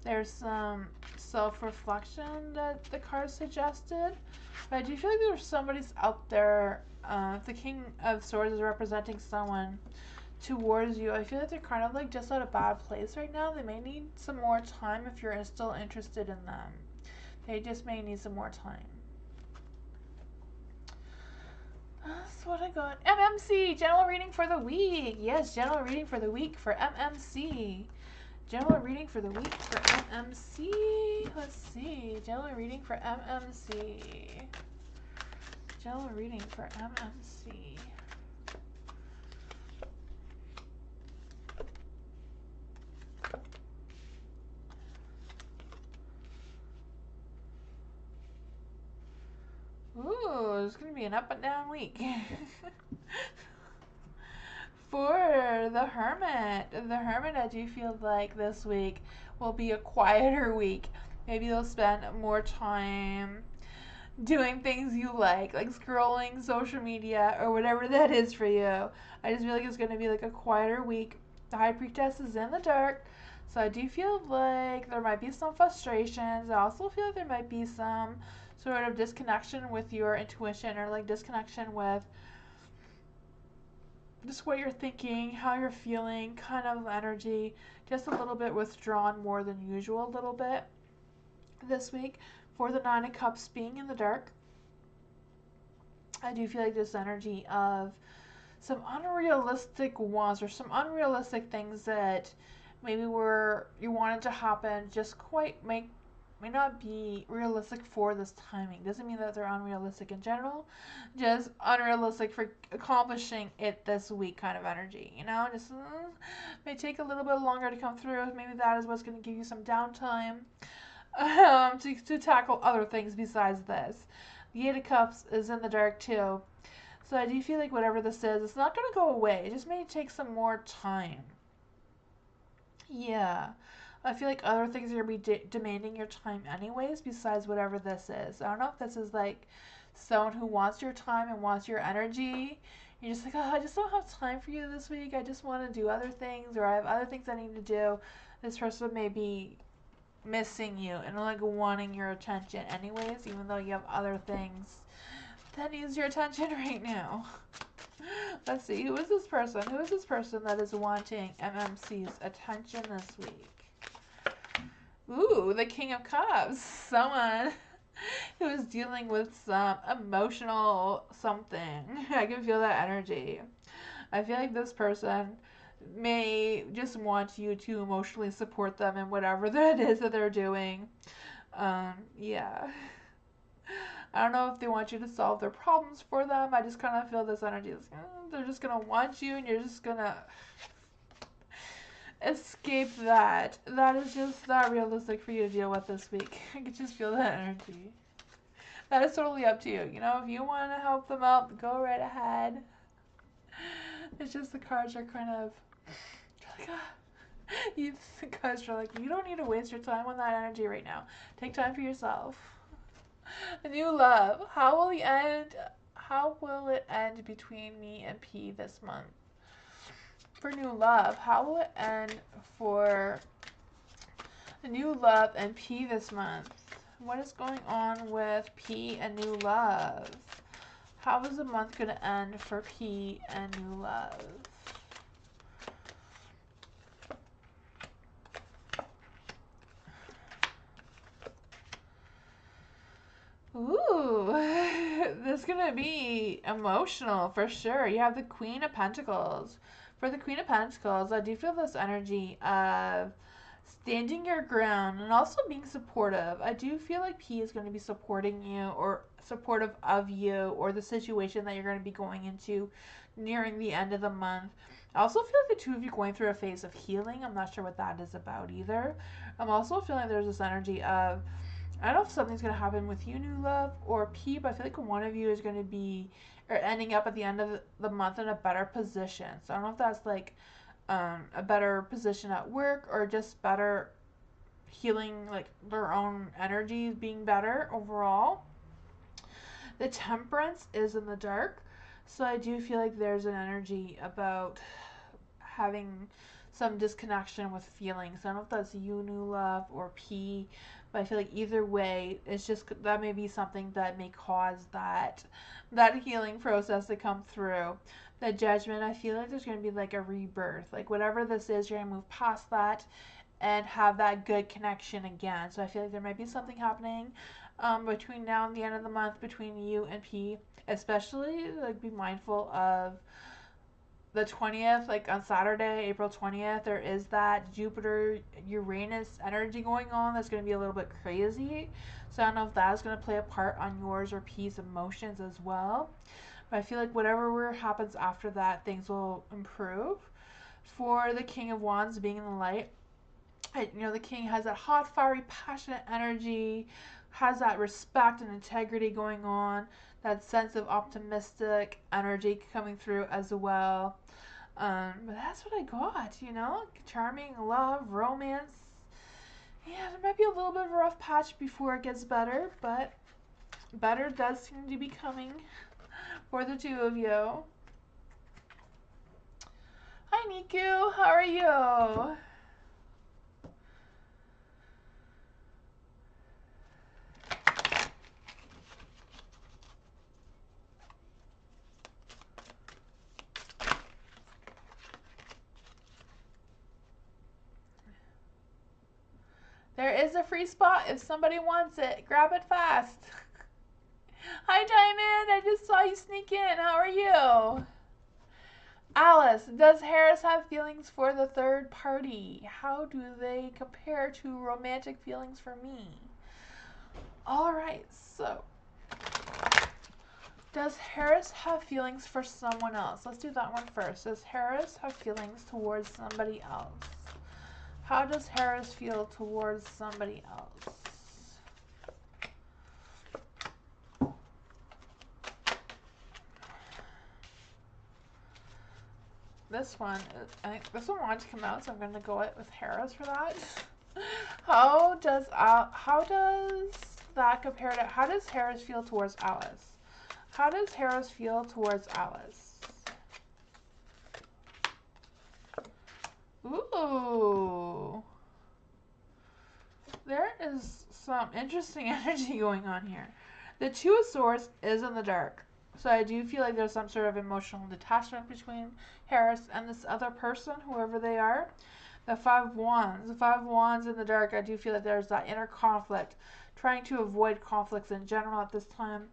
there's some self-reflection that the card suggested. But I do feel like there's somebody out there. The King of Swords is representing someone towards you. I feel like they're kind of like just at a bad place right now. They may need some more time if you're still interested in them. They just may need some more time. That's what I got. MMC, general reading for the week. Yes, general reading for the week for MMC. General reading for the week for MMC. Let's see. General reading for MMC. General reading for MMC. Ooh, it's going to be an up and down week. For the Hermit, I do feel like this week will be a quieter week. Maybe you'll spend more time doing things you like scrolling social media or whatever that is for you. I just feel like it's going to be like a quieter week. The High Priestess is in the dark, so I do feel like there might be some frustrations. I also feel like there might be some sort of disconnection with your intuition, or like disconnection with just what you're thinking, how you're feeling, kind of energy, just a little bit withdrawn more than usual a little bit this week. For the Nine of Cups being in the dark, I do feel like this energy of some unrealistic wants or some unrealistic things that maybe you wanted to happen just may not be realistic for this timing. Doesn't mean that they're unrealistic in general, just unrealistic for accomplishing it this week kind of energy, you know, just may take a little bit longer to come through. Maybe that is what's going to give you some downtime to tackle other things besides this. The Eight of Cups is in the dark too, so I do feel like whatever this is, it's not going to go away. It just may take some more time. Yeah. I feel like other things are going to be demanding your time anyways, besides whatever this is. I don't know if this is like someone who wants your time and wants your energy. You're just like, oh, I just don't have time for you this week. I just want to do other things, or I have other things I need to do. This person may be missing you and like wanting your attention anyways, even though you have other things that needs your attention right now. Let's see. Who is this person? Who is this person that is wanting MMC's attention this week? Ooh, the King of Cups. Someone who is dealing with some emotional something. I can feel that energy. I feel like this person may just want you to emotionally support them in whatever that is that they're doing. Yeah. I don't know if they want you to solve their problems for them. I just kind of feel this energy. They're just going to want you and you're just going to escape that. That is just not realistic for you to deal with this week. I can just feel that energy. That is totally up to you. You know, if you want to help them out, go right ahead. It's just the cards are kind of like, the cards are like, you don't need to waste your time on that energy right now. Take time for yourself. A new love. How will it end between me and P this month? For new love, how will it end for a new love and P this month? What is going on with P and new love? How is the month going to end for P and new love? Ooh, this is going to be emotional for sure. You have the Queen of Pentacles. For the Queen of Pentacles, I do feel this energy of standing your ground and also being supportive. I do feel like P is going to be supporting you or supportive of you or the situation that you're going to be going into nearing the end of the month. I also feel like the two of you going through a phase of healing. I'm not sure what that is about either. I'm also feeling there's this energy of, I don't know if something's going to happen with you, new love, or P, but I feel like one of you is going to be or ending up at the end of the month in a better position. So I don't know if that's like a better position at work or just better healing, like their own energies being better overall. The Temperance is in the dark. So I do feel like there's an energy about having some disconnection with feelings. I don't know if that's you, new love, or P, but I feel like either way, it's just that may be something that may cause that healing process to come through. The Judgment, I feel like there's going to be like a rebirth. Like whatever this is, you're going to move past that and have that good connection again. So I feel like there might be something happening between now and the end of the month between you and P. Especially, like, be mindful of the 20th, like on Saturday, April 20th, there is that Jupiter-Uranus energy going on that's going to be a little bit crazy. So I don't know if that is going to play a part on yours or P's emotions as well. But I feel like whatever happens after that, things will improve. For the King of Wands being in the light, the King has that hot, fiery, passionate energy, has that respect and integrity going on, that sense of optimistic energy coming through as well. But that's what I got, charming, love, romance. Yeah, there might be a little bit of a rough patch before it gets better, but better does seem to be coming for the two of you. Hi, Niku. How are you? There is a free spot if somebody wants it. Grab it fast. Hi, Diamond. I just saw you sneak in. How are you? Alice, does Harris have feelings for the third party? How do they compare to romantic feelings for me? All right, so does Harris have feelings for someone else? Let's do that one first. Does Harris have feelings towards somebody else? How does Harris feel towards somebody else? This one, I think this one wanted to come out, so I'm going to go with Harris for that. How does that compare to, how does Harris feel towards Alice? How does Harris feel towards Alice? Ooh. There is some interesting energy going on here. The Two of Swords is in the dark. So I do feel like there's some sort of emotional detachment between Harris and this other person, whoever they are. The Five of Wands. The Five of Wands in the dark, I do feel like there's that inner conflict. Trying to avoid conflicts in general at this time.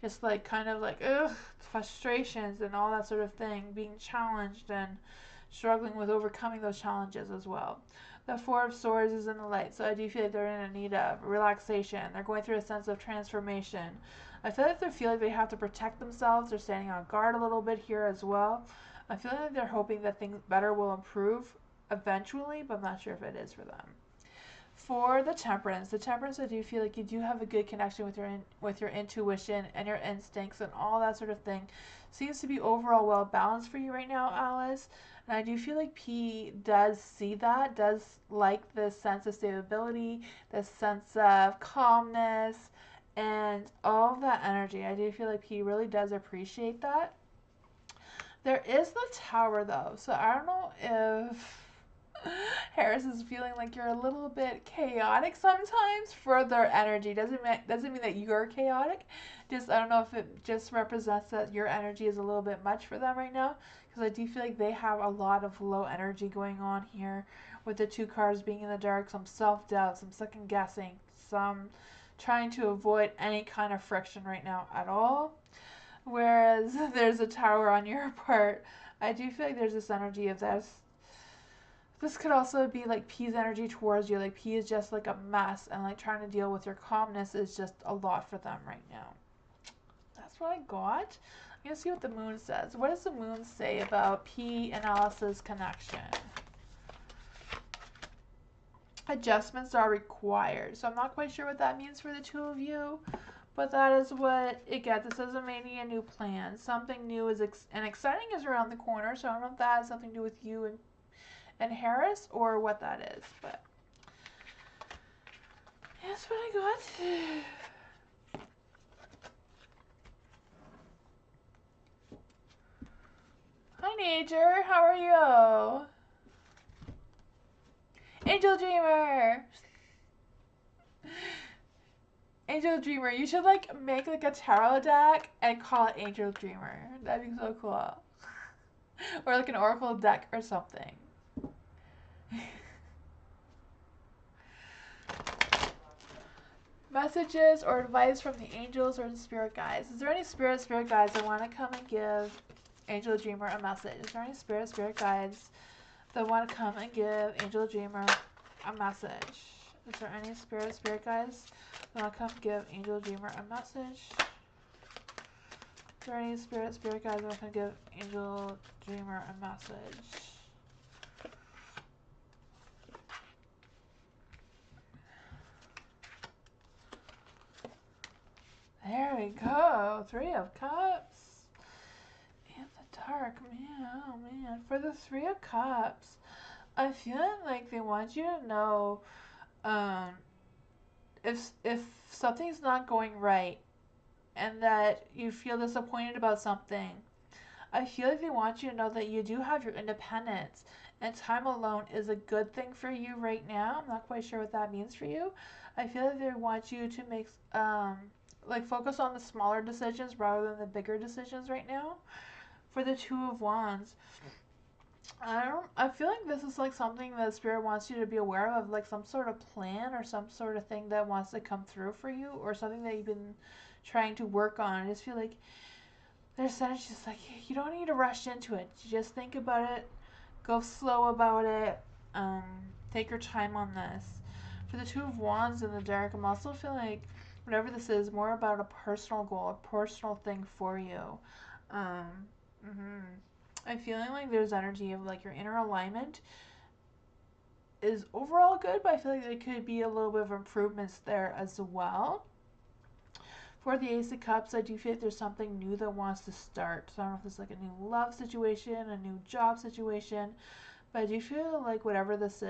Just like kind of like, ugh, frustrations and all that sort of thing. Being challenged and struggling with overcoming those challenges as well. The Four of Swords is in the light, so I do feel like they're in a need of relaxation. They're going through a sense of transformation. I feel like they feel like they have to protect themselves. They're standing on guard a little bit here as well. I feel like they're hoping that things better will improve eventually, but I'm not sure if it is for them. For the Temperance, I do feel like you do have a good connection with your intuition and your instincts and all that sort of thing. Seems to be overall well balanced for you right now, Alice. And I do feel like P does see that, does like this sense of stability, this sense of calmness, and all that energy. I do feel like P really does appreciate that. There is the Tower though, so I don't know if Harris is feeling like you're a little bit chaotic sometimes for their energy. Doesn't mean that you're chaotic. Just I don't know if it just represents that your energy is a little bit much for them right now. Because I do feel like they have a lot of low energy going on here, with the two cards being in the dark. Some self doubt, some second guessing, some trying to avoid any kind of friction right now at all. Whereas there's a Tower on your part. I do feel like there's this energy of this. This could also be like P's energy towards you. Like P is just like a mess, and like trying to deal with your calmness is just a lot for them right now. That's what I got. I'm gonna see what the moon says. What does the moon say about P and Alice's connection? Adjustments are required. So I'm not quite sure what that means for the two of you, but that is what it gets. It says maybe a new plan. Something new is and exciting is around the corner. So I don't know if that has something to do with you and Harris or what that is, but that's what I got. Hi Nature, how are you? Angel Dreamer! Angel Dreamer, you should like make like a tarot deck and call it Angel Dreamer. That'd be so cool. Or like an oracle deck or something. Messages or advice from the angels or the spirit guides. Is there any spirit guides that want to come and give Angel Dreamer a message? Is there any spirit guides that want to come and give Angel Dreamer a message? Is there any spirit guides that want to come give Angel Dreamer a message? Is there any spirit guides that want to come give Angel Dreamer a message? There we go. Three of Cups. In the dark, man. Oh, man. For the Three of Cups, I feel like they want you to know if something's not going right and that you feel disappointed about something. I feel like they want you to know that you do have your independence and time alone is a good thing for you right now. I'm not quite sure what that means for you. I feel like they want you to make like focus on the smaller decisions rather than the bigger decisions right now. For the Two of Wands, I feel like this is like something that Spirit wants you to be aware of, like some sort of plan or some sort of thing that wants to come through for you, or something that you've been trying to work on. I just feel like there's just like you don't need to rush into it. You just think about it, go slow about it, take your time on this. For the Two of Wands in the dark, I'm also feeling like whatever this is, more about a personal goal, a personal thing for you. I'm feeling like there's energy of like your inner alignment is overall good, but I feel like there could be a little bit of improvements there as well. For the Ace of Cups, I do feel like there's something new that wants to start. So I don't know if it's like a new love situation, a new job situation, but I do feel like whatever this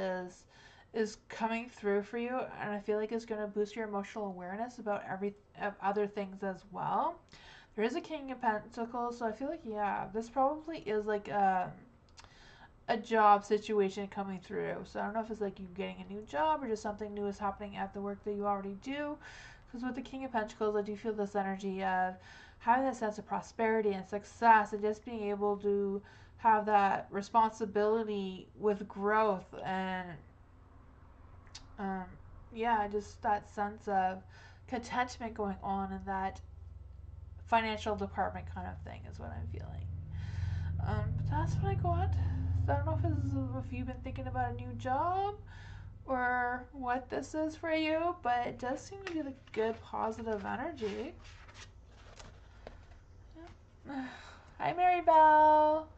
is coming through for you, and I feel like it's going to boost your emotional awareness about other things as well. There is a King of Pentacles, so I feel like, yeah, this probably is like a job situation coming through. So I don't know if it's like you getting a new job or just something new is happening at the work that you already do. Because with the King of Pentacles, I do feel this energy of having that sense of prosperity and success, and just being able to have that responsibility with growth and um, yeah, just that sense of contentment going on in that financial department kind of thing is what I'm feeling. But that's what I got. So I don't know if you've been thinking about a new job or what this is for you, but it does seem to be the good positive energy. Yeah. Hi, Mary Bell.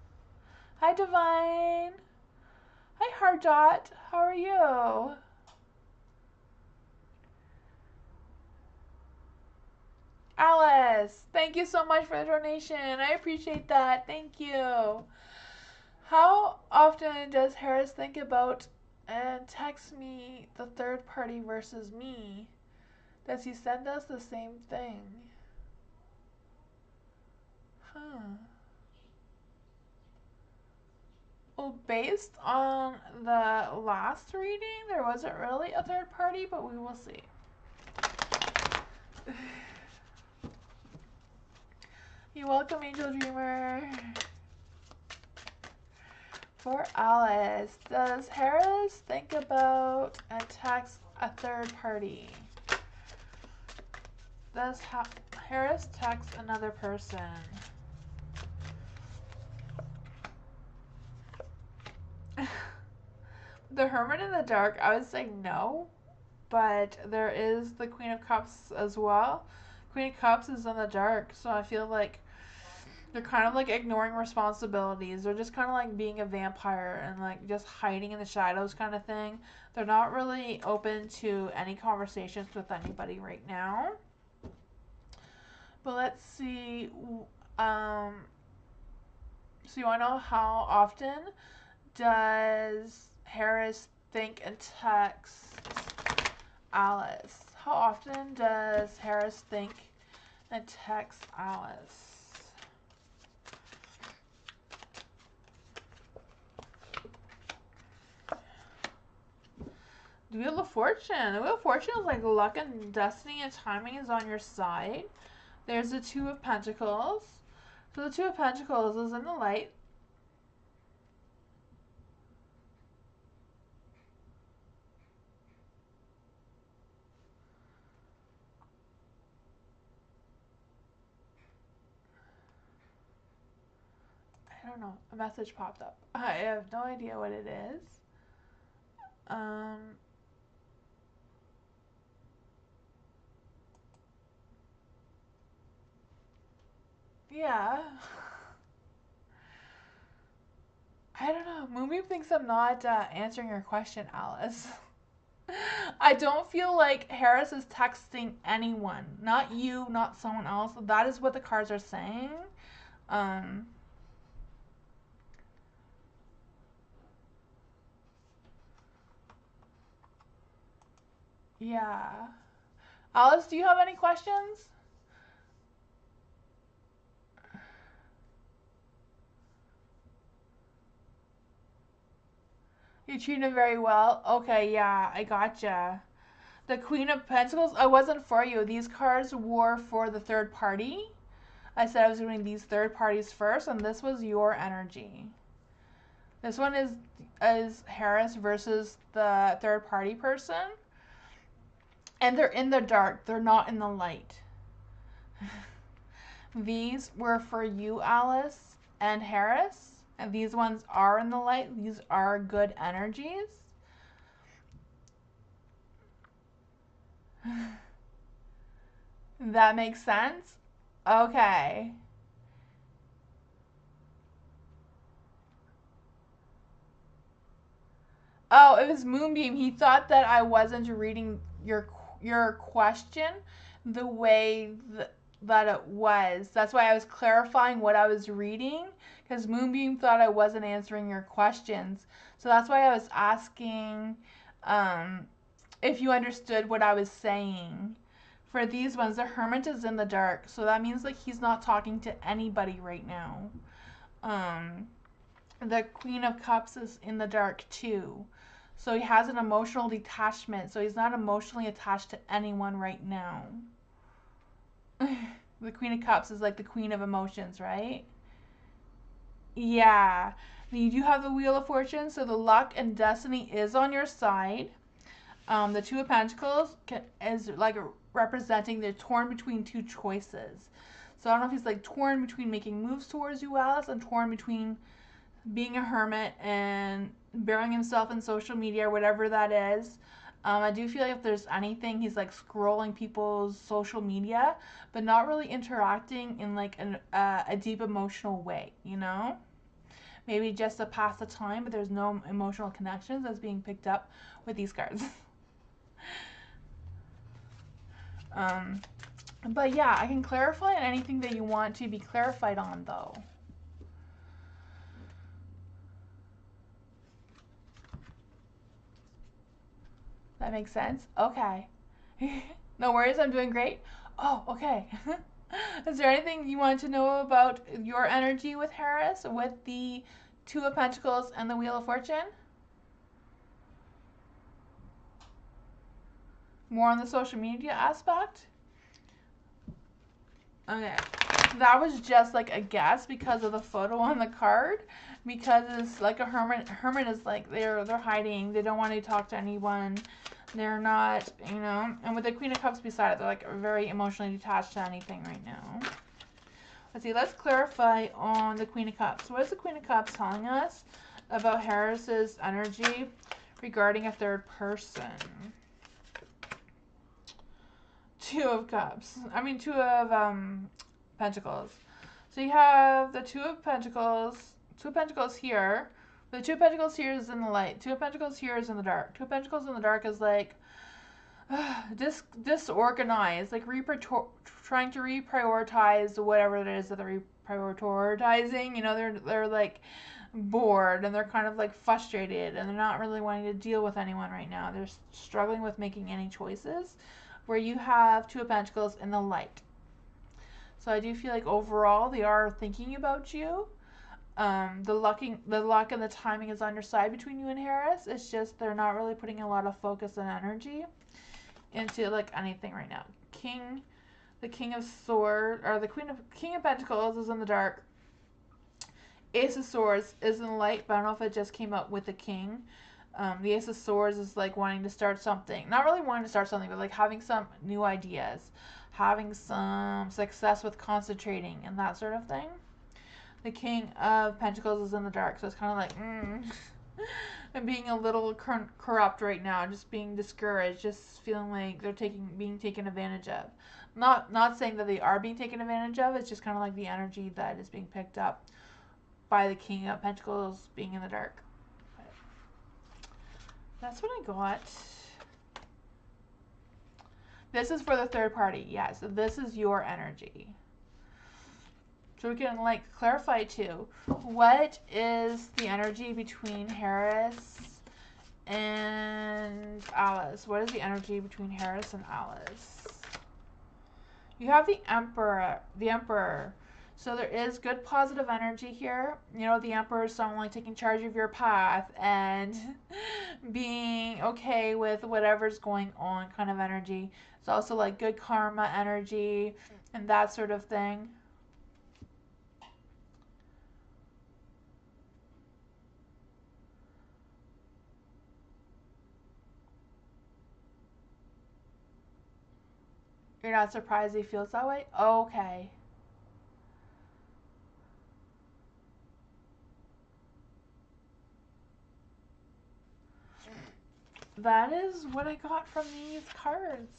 Hi, Divine. Hi, Hard Dot. How are you? Alice, thank you so much for the donation. I appreciate that. Thank you. How often does Harris think about and text me the third party versus me? Does he send us the same thing? Huh. Well, based on the last reading, there wasn't really a third party, but we will see. You're welcome, Angel Dreamer. For Alice, does Harris think about and text a third party? Does Harris text another person? The Hermit in the Dark, I would say no, but there is the Queen of Cups as well. Queen of Cups is in the dark, so I feel like they're kind of like ignoring responsibilities. They're just kind of like being a vampire and like just hiding in the shadows kind of thing. They're not really open to any conversations with anybody right now. But let's see. So you want to know how often does Harris think and text Alice? How often does Harris think and text Alice? The Wheel of Fortune. The Wheel of Fortune is like luck and destiny and timing is on your side. There's the Two of Pentacles. So the Two of Pentacles is in the light. I don't know. A message popped up. I have no idea what it is. Yeah. I don't know. Moonbeam thinks I'm not answering your question, Alice. I don't feel like Harris is texting anyone. Not you, not someone else. That is what the cards are saying. Yeah. Alice, do you have any questions? You treat him very well. Okay, yeah, I gotcha. The Queen of Pentacles, I wasn't for you. These cards were for the third party. I said I was doing these third parties first, and this was your energy. This one is Harris versus the third party person. And they're in the dark. They're not in the light. These were for you, Alice and Harris. And these ones are in the light. These are good energies. That makes sense? Okay. Oh, it was Moonbeam. He thought that I wasn't reading your question the way that it was. That's why I was clarifying what I was reading, because Moonbeam thought I wasn't answering your questions. So that's why I was asking if you understood what I was saying. For these ones, the Hermit is in the dark, so that means like he's not talking to anybody right now. The Queen of Cups is in the dark too. So he has an emotional detachment. So he's not emotionally attached to anyone right now. The Queen of Cups is like the queen of emotions, right? Yeah. You do have the Wheel of Fortune, so the luck and destiny is on your side. The Two of Pentacles is like representing they're torn between two choices. So I don't know if he's like torn between making moves towards you, Alice, and torn between being a hermit and burying himself in social media or whatever that is. I do feel like if there's anything, he's like scrolling people's social media, but not really interacting in like a deep emotional way, you know? Maybe just to pass the time, but there's no emotional connections that's being picked up with these cards. But yeah, I can clarify on anything that you want to be clarified on, though. That makes sense? Okay. No worries, I'm doing great. Oh, okay. Is there anything you want to know about your energy with Harris, with the Two of Pentacles and the Wheel of Fortune? More on the social media aspect? Okay. That was just like a guess because of the photo on the card. Because it's like a hermit. Hermit is like they're hiding. They don't want to talk to anyone. They're not, you know. And with the Queen of Cups beside it, they're like very emotionally detached to anything right now. Let's see. Let's clarify on the Queen of Cups. What is the Queen of Cups telling us about Harris's energy regarding a third person? Two of Cups. I mean, Two of Pentacles. So you have the Two of Pentacles. Two of Pentacles here. The Two of Pentacles here is in the light. Two of Pentacles here is in the dark. Two of Pentacles in the dark is like disorganized, like trying to reprioritize whatever it is that they're reprioritizing. You know, they're like bored and they're kind of like frustrated and they're not really wanting to deal with anyone right now. They're struggling with making any choices. Where you have Two of Pentacles in the light. So I do feel like overall they are thinking about you. The luck and the timing is on your side between you and Harris. It's just they're not really putting a lot of focus and energy into like anything right now. The King of Swords, or the King of Pentacles is in the dark. Ace of Swords is in the light, but I don't know if it just came up with the King. The Ace of Swords is like wanting to start something. Not really wanting to start something, but like having some new ideas. Having some success with concentrating and that sort of thing. The King of Pentacles is in the dark, so it's kind of like, I'm being a little corrupt right now. Just being discouraged. Just feeling like they're being taken advantage of. Not saying that they are being taken advantage of. It's just kind of like the energy that is being picked up by the King of Pentacles being in the dark. That's what I got. This is for the third party. Yes, yeah, so this is your energy. So we can like clarify too. What is the energy between Harris and Alice? What is the energy between Harris and Alice? You have the Emperor. So there is good positive energy here. You know, the Emperor is someone like taking charge of your path and being okay with whatever's going on kind of energy. It's also like good karma energy and that sort of thing. You're not surprised he feels that way? Okay. That is what I got from these cards.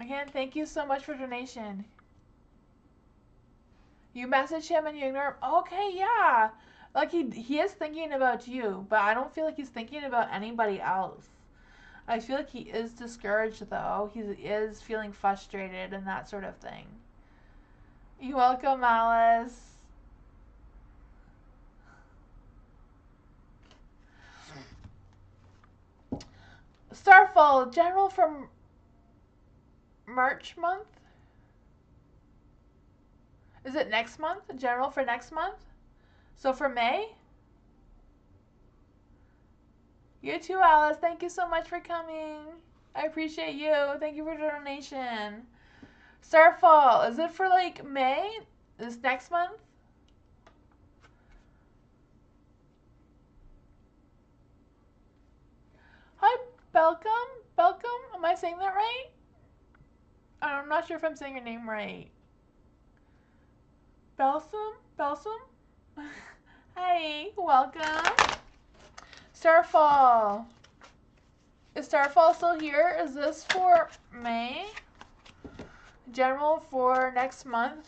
Again, thank you so much for donation. You message him and you ignore him? Okay, yeah. Like he is thinking about you, but I don't feel like he's thinking about anybody else. I feel like he is discouraged though. He is feeling frustrated and that sort of thing. You're welcome, Alice. Starfall, general from March month? Is it next month? General for next month? So for May? You too, Alice. Thank you so much for coming. I appreciate you. Thank you for the donation. Starfall, is it for like May? This next month? Hi, Belcom. Belcom, am I saying that right? I'm not sure if I'm saying your name right. Belsum? Belsum? Hi, welcome. Starfall. Is Starfall still here? Is this for May? General for next month?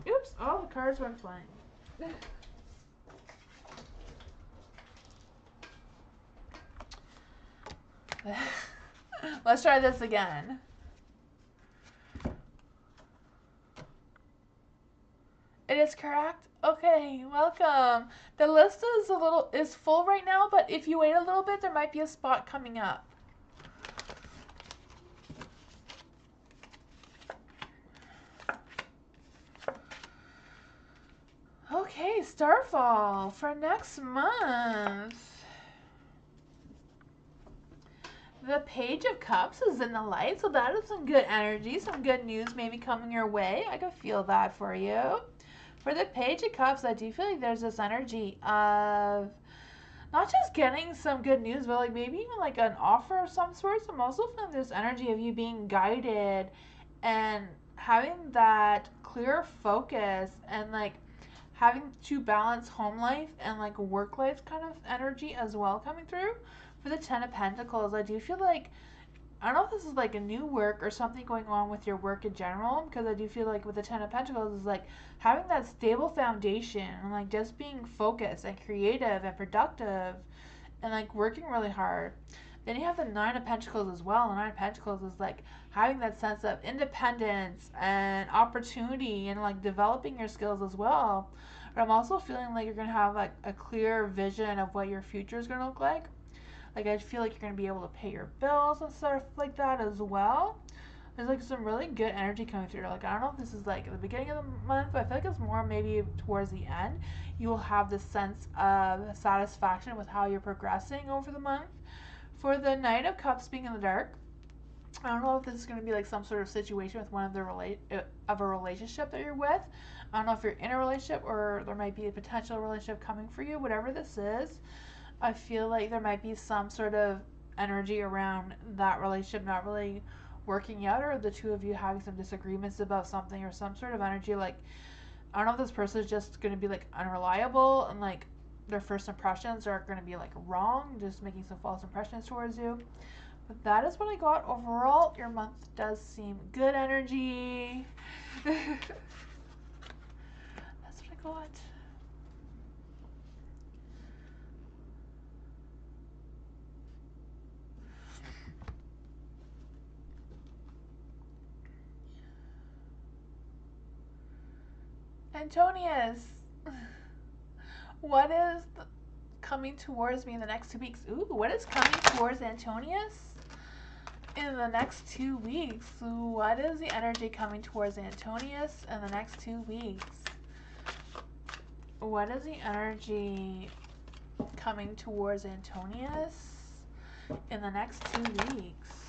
Oops, all the cards went flying. Let's try this again. It is correct? Okay, welcome. The list is full right now, but if you wait a little bit, there might be a spot coming up. Okay, Starfall for next month. The Page of Cups is in the light, so that is some good energy, some good news maybe coming your way. I can feel that for you. For the Page of Cups, I do feel like there's this energy of not just getting some good news, but like maybe even like an offer of some sort. I'm also feeling this energy of you being guided and having that clear focus and like having to balance home life and like work life kind of energy as well coming through. For the Ten of Pentacles, I do feel like, I don't know if this is like a new work or something going on with your work in general, because I do feel like with the Ten of Pentacles is like having that stable foundation and like just being focused and creative and productive and like working really hard. Then you have the Nine of Pentacles as well. The Nine of Pentacles is like having that sense of independence and opportunity and like developing your skills as well. But I'm also feeling like you're going to have like a clear vision of what your future is going to look like. Like, I feel like you're going to be able to pay your bills and stuff like that as well. There's, like, some really good energy coming through. Like, I don't know if this is, like, at the beginning of the month, but I feel like it's more maybe towards the end. You will have this sense of satisfaction with how you're progressing over the month. For the Knight of Cups being in the dark, I don't know if this is going to be, like, some sort of situation with one of a relationship that you're with. I don't know if you're in a relationship or there might be a potential relationship coming for you. Whatever this is, I feel like there might be some sort of energy around that relationship not really working out, or the two of you having some disagreements about something, or some sort of energy like, I don't know if this person is just going to be like unreliable and like their first impressions are going to be like wrong, just making some false impressions towards you. But that is what I got overall. Your month does seem good energy. That's what I got. Antonius, what is coming towards me in the next 2 weeks? Ooh, what is coming towards Antonius in the next 2 weeks? What is the energy coming towards Antonius in the next 2 weeks? What is the energy coming towards Antonius in the next 2 weeks?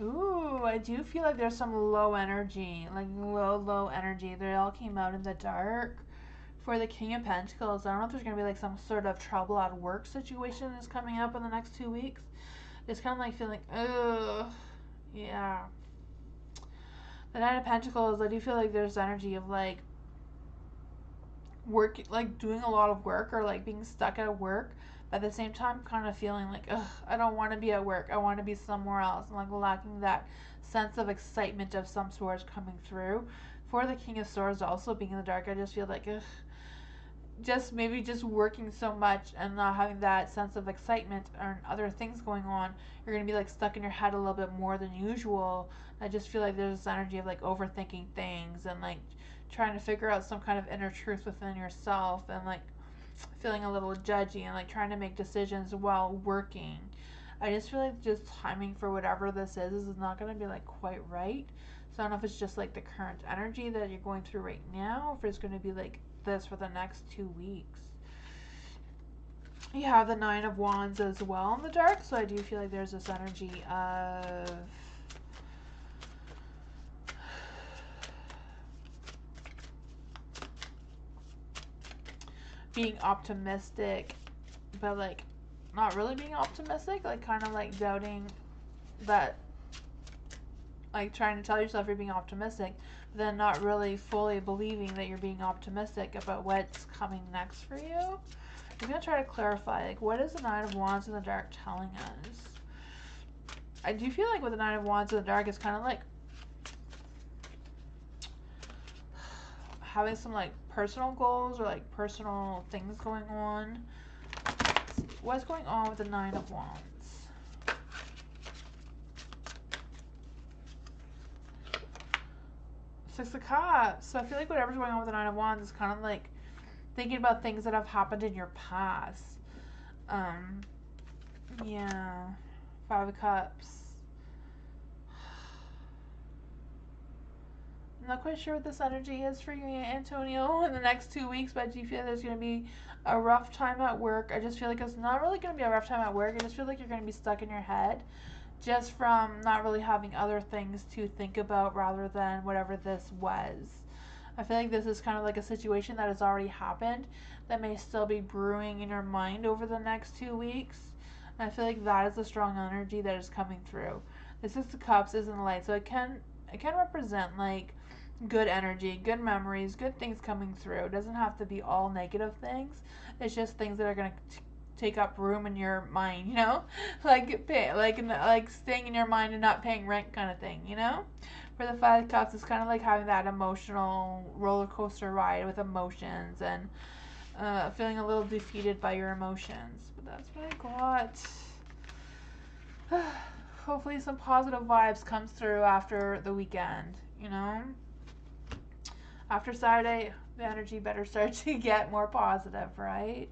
Ooh, I do feel like there's some low energy, like low energy. They all came out in the dark. For the King of Pentacles, I don't know if there's going to be like some sort of trouble at work situation that's coming up in the next 2 weeks. It's kind of like feeling, ugh, yeah. The Nine of Pentacles, I do feel like there's energy of like work, like doing a lot of work or like being stuck at work. But at the same time, kind of feeling like, ugh, I don't want to be at work. I want to be somewhere else. And like lacking that sense of excitement of some sort coming through. For the King of Swords also being in the dark, I just feel like, ugh, just maybe just working so much and not having that sense of excitement or other things going on, you're going to be like stuck in your head a little bit more than usual. I just feel like there's this energy of like overthinking things and like trying to figure out some kind of inner truth within yourself and like feeling a little judgy and like trying to make decisions while working. I just feel like just timing for whatever this is not going to be like quite right. So I don't know if it's just like the current energy that you're going through right now, or if it's going to be like this for the next 2 weeks. You have the Nine of Wands as well in the dark, so I do feel like there's this energy of being optimistic, but like not really being optimistic, like kind of like doubting that, like trying to tell yourself you're being optimistic, but then not really fully believing that you're being optimistic about what's coming next for you. I'm going to try to clarify, like, what is the Nine of Wands in the dark telling us? I do feel like with the Nine of Wands in the dark, it's kind of like having some like personal goals or like personal things going on. Let's see, what's going on with the Nine of Wands? Six of Cups. So I feel like whatever's going on with the Nine of Wands is kind of like thinking about things that have happened in your past. Yeah. Five of Cups. I'm not quite sure what this energy is for you, Antonio, in the next 2 weeks, but I do feel there's going to be a rough time at work. I just feel like it's not really going to be a rough time at work. I just feel like you're going to be stuck in your head just from not really having other things to think about rather than whatever this was. I feel like this is kind of like a situation that has already happened that may still be brewing in your mind over the next 2 weeks. And I feel like that is the strong energy that is coming through. The Six of Cups is in the light, so it can represent like good energy, good memories, good things coming through. It doesn't have to be all negative things. It's just things that are going to take up room in your mind, you know? like staying in your mind and not paying rent kind of thing, you know? For the Five of Cups, it's kind of like having that emotional roller coaster ride with emotions and feeling a little defeated by your emotions. But that's what I got. Hopefully some positive vibes comes through after the weekend, you know? After Saturday, the energy better start to get more positive, right?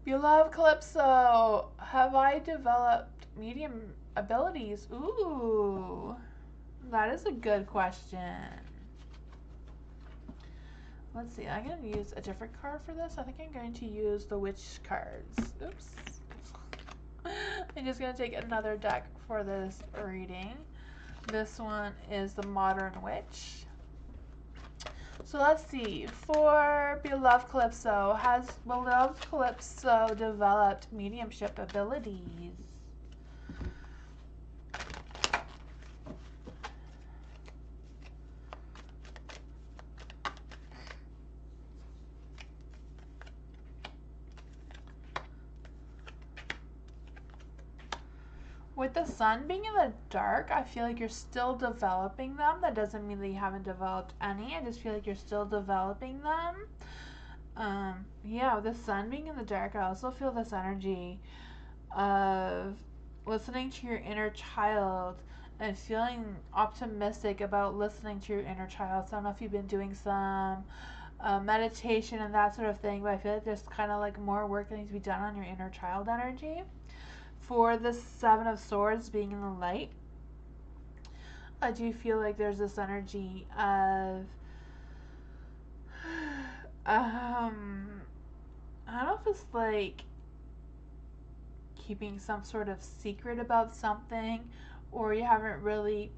Beloved Calypso, have I developed medium abilities? Ooh, that is a good question. Let's see, I'm going to use a different card for this. I think I'm going to use the Witch cards. Oops. I'm just going to take another deck for this reading. This one is the Modern Witch. So let's see, for Beloved Calypso, has Beloved Calypso developed mediumship abilities? With the sun being in the dark, I feel like you're still developing them. That doesn't mean that you haven't developed any. I just feel like you're still developing them. Yeah, with the sun being in the dark, I also feel this energy of listening to your inner child and feeling optimistic about listening to your inner child. So I don't know if you've been doing some meditation and that sort of thing, but I feel like there's kind of like more work that needs to be done on your inner child energy. For the Seven of Swords being in the light, I do feel like there's this energy of I don't know if it's like keeping some sort of secret about something, or you haven't really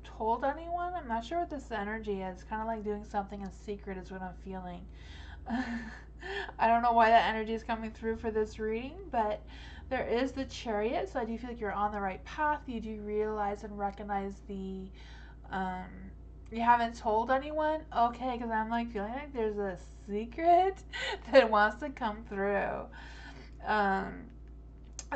told anyone. I'm not sure what this energy is. Kind of like doing something in secret is what I'm feeling. I don't know why that energy is coming through for this reading, but there is the Chariot, so I do feel like you're on the right path. You do realize and recognize the you haven't told anyone? Okay, because I'm like feeling like there's a secret that wants to come through.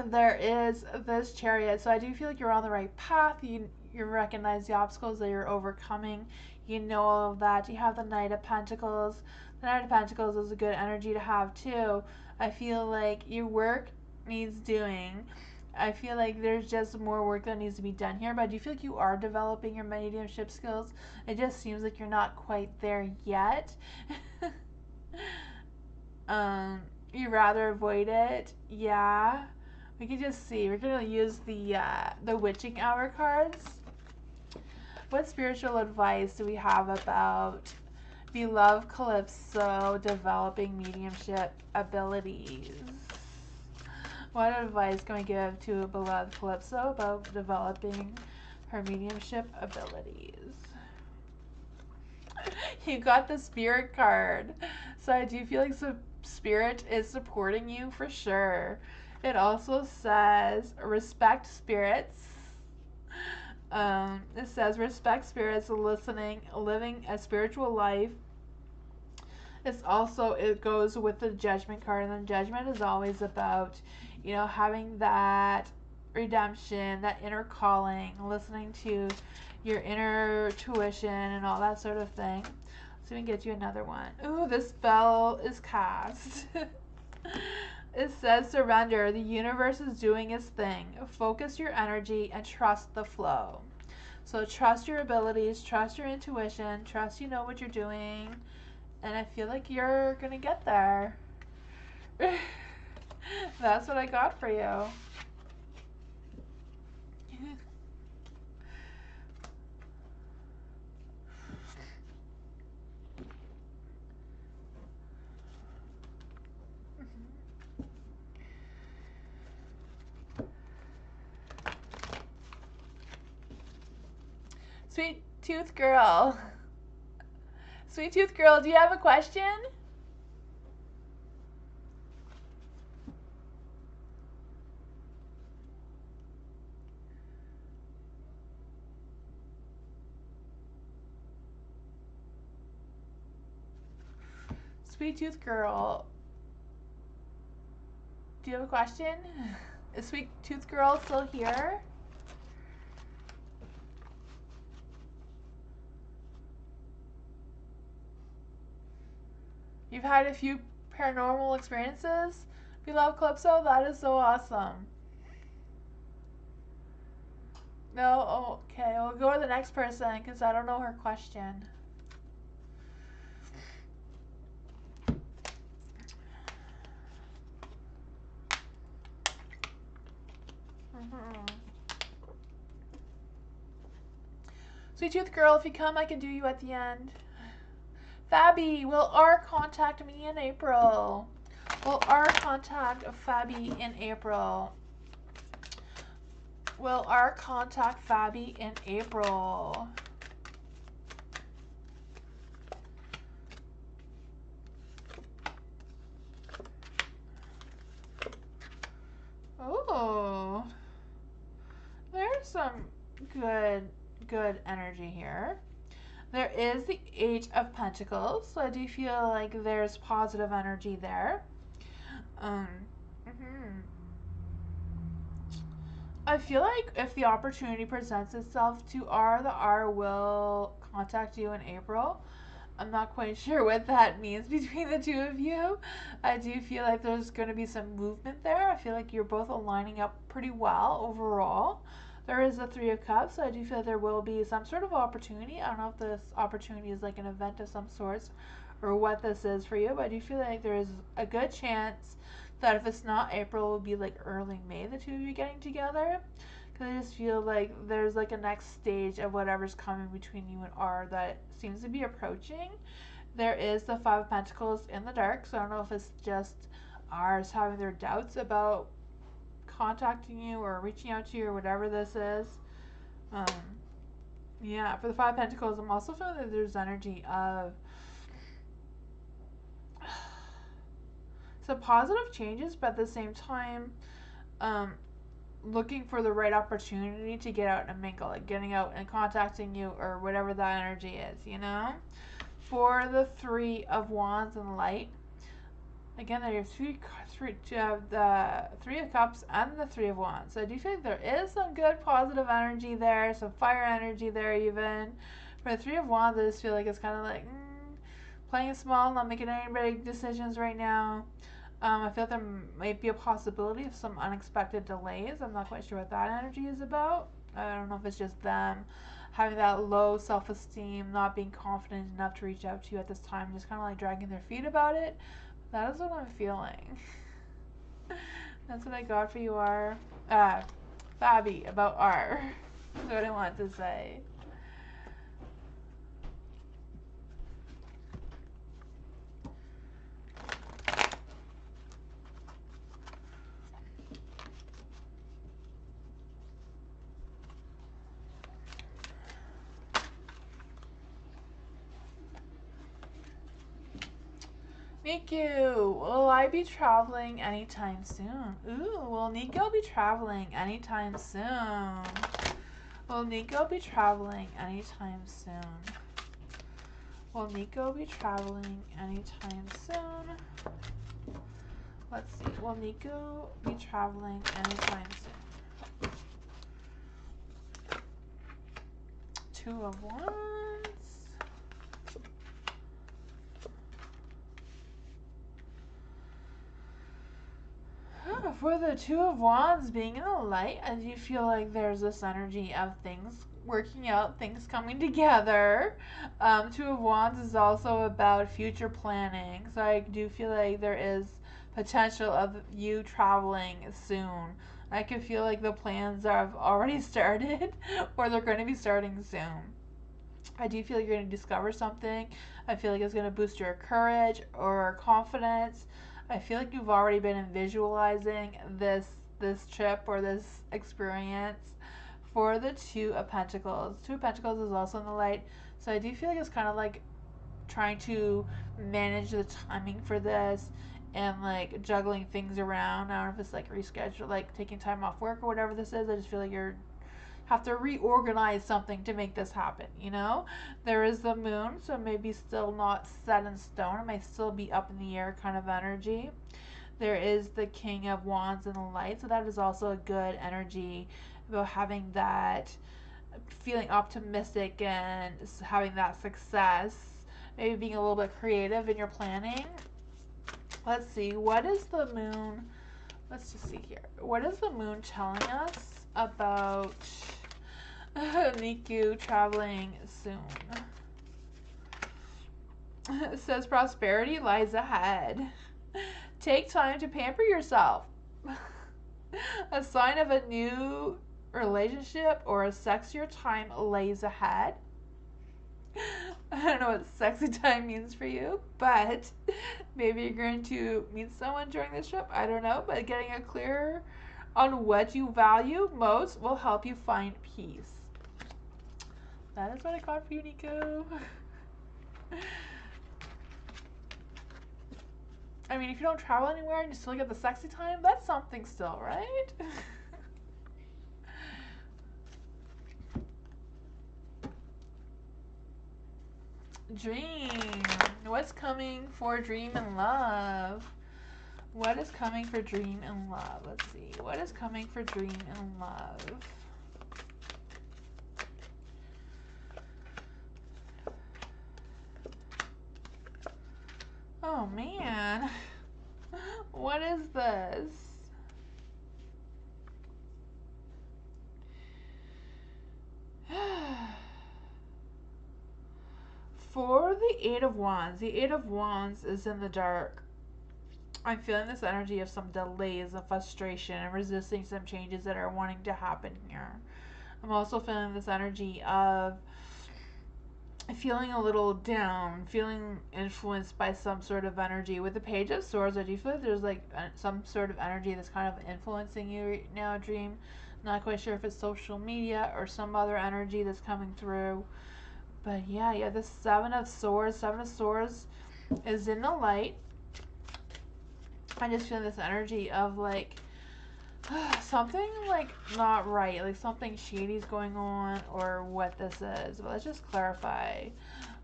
There is this Chariot, so I do feel like you're on the right path. You recognize the obstacles that you're overcoming. You know all of that. You have the Knight of Pentacles. The Knight of Pentacles is a good energy to have too. I feel like your work needs doing. I feel like there's just more work that needs to be done here, but do you feel like you are developing your mediumship skills? It just seems like you're not quite there yet. You rather avoid it. Yeah. We can just see. We're gonna use the witching hour cards. What spiritual advice do we have about beloved Calypso developing mediumship abilities? What advice can we give to a beloved Calypso about developing her mediumship abilities? You got the spirit card. So I do feel like spirit is supporting you for sure. It also says respect spirits. It says respect spirits, listening, living a spiritual life. It goes with the judgment card, and then judgment is always about, having that redemption, that inner calling, listening to your inner tuition and all that sort of thing. So we can get you another one. Ooh, this spell is cast. It says surrender. The universe is doing its thing. Focus your energy and trust the flow. So trust your abilities, trust your intuition, trust you know what you're doing. And I feel like you're going to get there. That's what I got for you. Sweet Tooth Girl. Sweet Tooth Girl, do you have a question? Sweet Tooth Girl, do you have a question? Is Sweet Tooth Girl still here? You've had a few paranormal experiences? Beloved Calypso, that is so awesome. No? Okay, we'll go to the next person because I don't know her question. Sweet Tooth Girl, if you come, I can do you at the end. Fabi, will R contact me in April? Will R contact Fabi in April? Will R contact Fabi in April? Oh, there's some good energy here. There is the Eight of Pentacles, so I do feel like there's positive energy there. I feel like if the opportunity presents itself to R, the R will contact you in April. I'm not quite sure what that means between the two of you. I do feel like there's going to be some movement there. I feel like you're both aligning up pretty well overall. There is the Three of Cups, so I do feel like there will be some sort of opportunity. I don't know if this opportunity is like an event of some sorts or what this is for you, but I do feel like there is a good chance that if it's not April, it will be like early May, the two of you getting together. Because I just feel like there's like a next stage of whatever's coming between you and R that seems to be approaching. There is the Five of Pentacles in the dark, so I don't know if it's just R's having their doubts about contacting you or reaching out to you or whatever this is. Yeah, for the Five of Pentacles, I'm also feeling that there's energy of some positive changes, but at the same time, looking for the right opportunity to get out and mingle, like getting out and contacting you or whatever that energy is, For the Three of Wands and Light, again, there's the Three of Cups and the Three of Wands. So I do think there is some good positive energy there, some fire energy there even. For the Three of Wands, I just feel like it's kind of like playing small, not making any big decisions right now. I feel like there might be a possibility of some unexpected delays. I'm not quite sure what that energy is about. I don't know if it's just them having that low self-esteem, not being confident enough to reach out to you at this time, just kind of like dragging their feet about it. That is what I'm feeling. That's what I got for you, R. Fabi, about R. That's what I want to say. Niku, will I be traveling anytime soon? Ooh, will Nico be traveling anytime soon? Will Nico be traveling anytime soon? Will Nico be traveling anytime soon? Let's see. Will Nico be traveling anytime soon? Two of Wands. For the Two of Wands being in the light, I do feel like there's this energy of things working out, things coming together. Two of Wands is also about future planning, so I do feel like there is potential of you traveling soon. I can feel like the plans have already started or they're going to be starting soon. I do feel like you're going to discover something. I feel like it's going to boost your courage or confidence. I feel like you've already been visualizing this trip or this experience. For the Two of Pentacles. Two of Pentacles is also in the light. So I do feel like it's kind of like trying to manage the timing for this and like juggling things around. I don't know if it's like reschedule, like taking time off work or whatever this is. I just feel like you're have to reorganize something to make this happen, you know? There is the moon, so maybe still not set in stone. It might still be up in the air kind of energy. There is the King of Wands in the light, so that is also a good energy about having that feeling optimistic and having that success. Maybe being a little bit creative in your planning. Let's see, what is the moon? Let's just see here. What is the moon telling us about Niku traveling soon? It says prosperity lies ahead. Take time to pamper yourself. A sign of a new relationship or a sexier time lays ahead. I don't know what sexy time means for you, but maybe you're going to meet someone during this trip. I don't know, but getting a clearer on what you value most will help you find peace. That is what I got for you, Nico. I mean, if you don't travel anywhere and you still get the sexy time, that's something still, right? Dream. What's coming for Dream and Love? What is coming for Dream and Love? Let's see. What is coming for Dream and Love? Oh man. What is this? For the Eight of Wands, the Eight of Wands is in the dark. I'm feeling this energy of some delays and frustration and resisting some changes that are wanting to happen here. I'm also feeling this energy of feeling a little down, feeling influenced by some sort of energy. With the Page of Swords, I do feel like there's like some sort of energy that's kind of influencing you right now, Dream. Not quite sure if it's social media or some other energy that's coming through. But yeah, the Seven of Swords is in the light. I just feel this energy of like something like not right, like something shady's going on or what this is. But let's just clarify.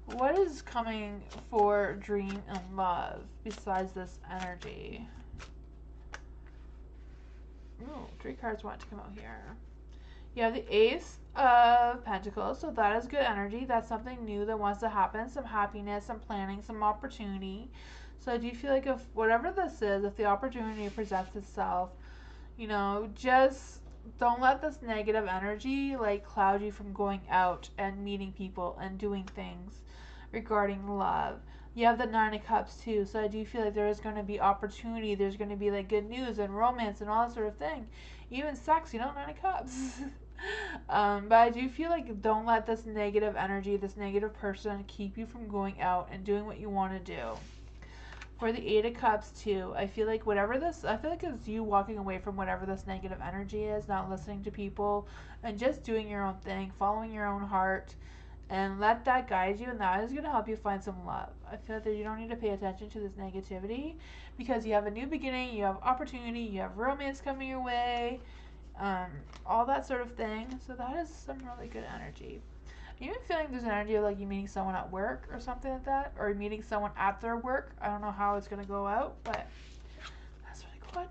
What is coming for Dream and Love besides this energy? Ooh, 3 cards want to come out here. You have the Ace of Pentacles, so that is good energy. That's something new that wants to happen. Some happiness, some planning, some opportunity. So I do feel like if whatever this is, if the opportunity presents itself, you know, just don't let this negative energy like cloud you from going out and meeting people and doing things regarding love. You have the Nine of Cups too, so I do feel like there is going to be opportunity. There's going to be like good news and romance and all that sort of thing. Even sex, you know, Nine of Cups. But I do feel like don't let this negative energy, this negative person keep you from going out and doing what you want to do. For the Eight of Cups too, I feel like I feel like it's you walking away from whatever this negative energy is, not listening to people, and just doing your own thing, following your own heart, and let that guide you, and that is going to help you find some love. I feel like that you don't need to pay attention to this negativity, because you have a new beginning, you have opportunity, you have romance coming your way, all that sort of thing. So that is some really good energy. Even feeling there's an energy of like you meeting someone at work or something like that, or meeting someone at their work. I don't know how it's gonna go out, but that's really good.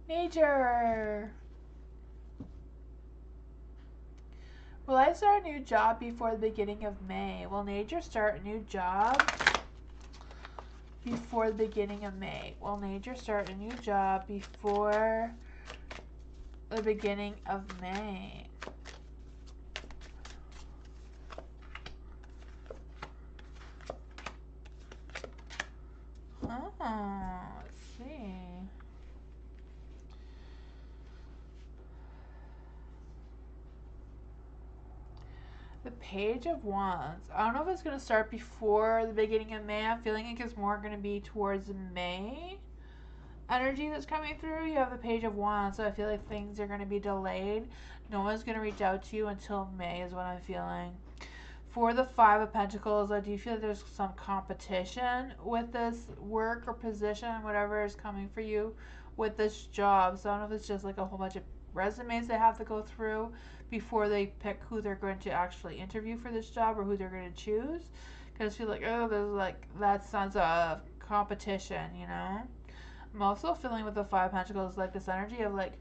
Nature. Will I start a new job before the beginning of May? Will nature start a new job before the beginning of May? Will nature start a new job before the beginning of May? Oh, let's see. The Page of Wands. I don't know if it's going to start before the beginning of May. I'm feeling like it's more going to be towards May energy that's coming through. You have the Page of Wands, so I feel like things are going to be delayed. No one's going to reach out to you until May is what I'm feeling. For the Five of Pentacles, I do feel like there's some competition with this work or position, whatever is coming for you with this job. So I don't know if it's just like a whole bunch of resumes they have to go through before they pick who they're going to actually interview for this job or who they're going to choose. Because I feel like, oh, there's like that sense of competition, you know? I'm also feeling with the Five of Pentacles like this energy of like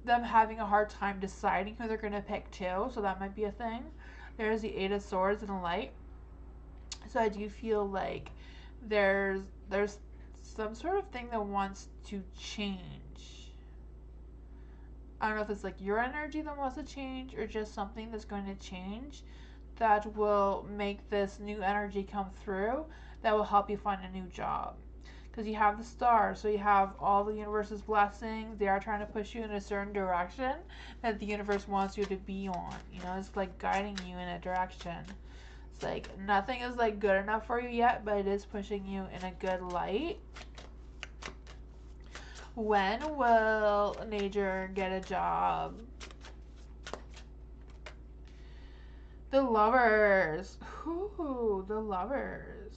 them having a hard time deciding who they're going to pick too, so that might be a thing. There's the Eight of Swords and the Light. So I do feel like there's some sort of thing that wants to change. I don't know if it's like your energy that wants to change or just something that's going to change that will make this new energy come through that will help you find a new job. Because you have the stars, so you have all the universe's blessings. They are trying to push you in a certain direction that the universe wants you to be on. You know, it's like guiding you in a direction. It's like nothing is like good enough for you yet, but it is pushing you in a good light. When will nature get a job? The Lovers. Ooh, the Lovers.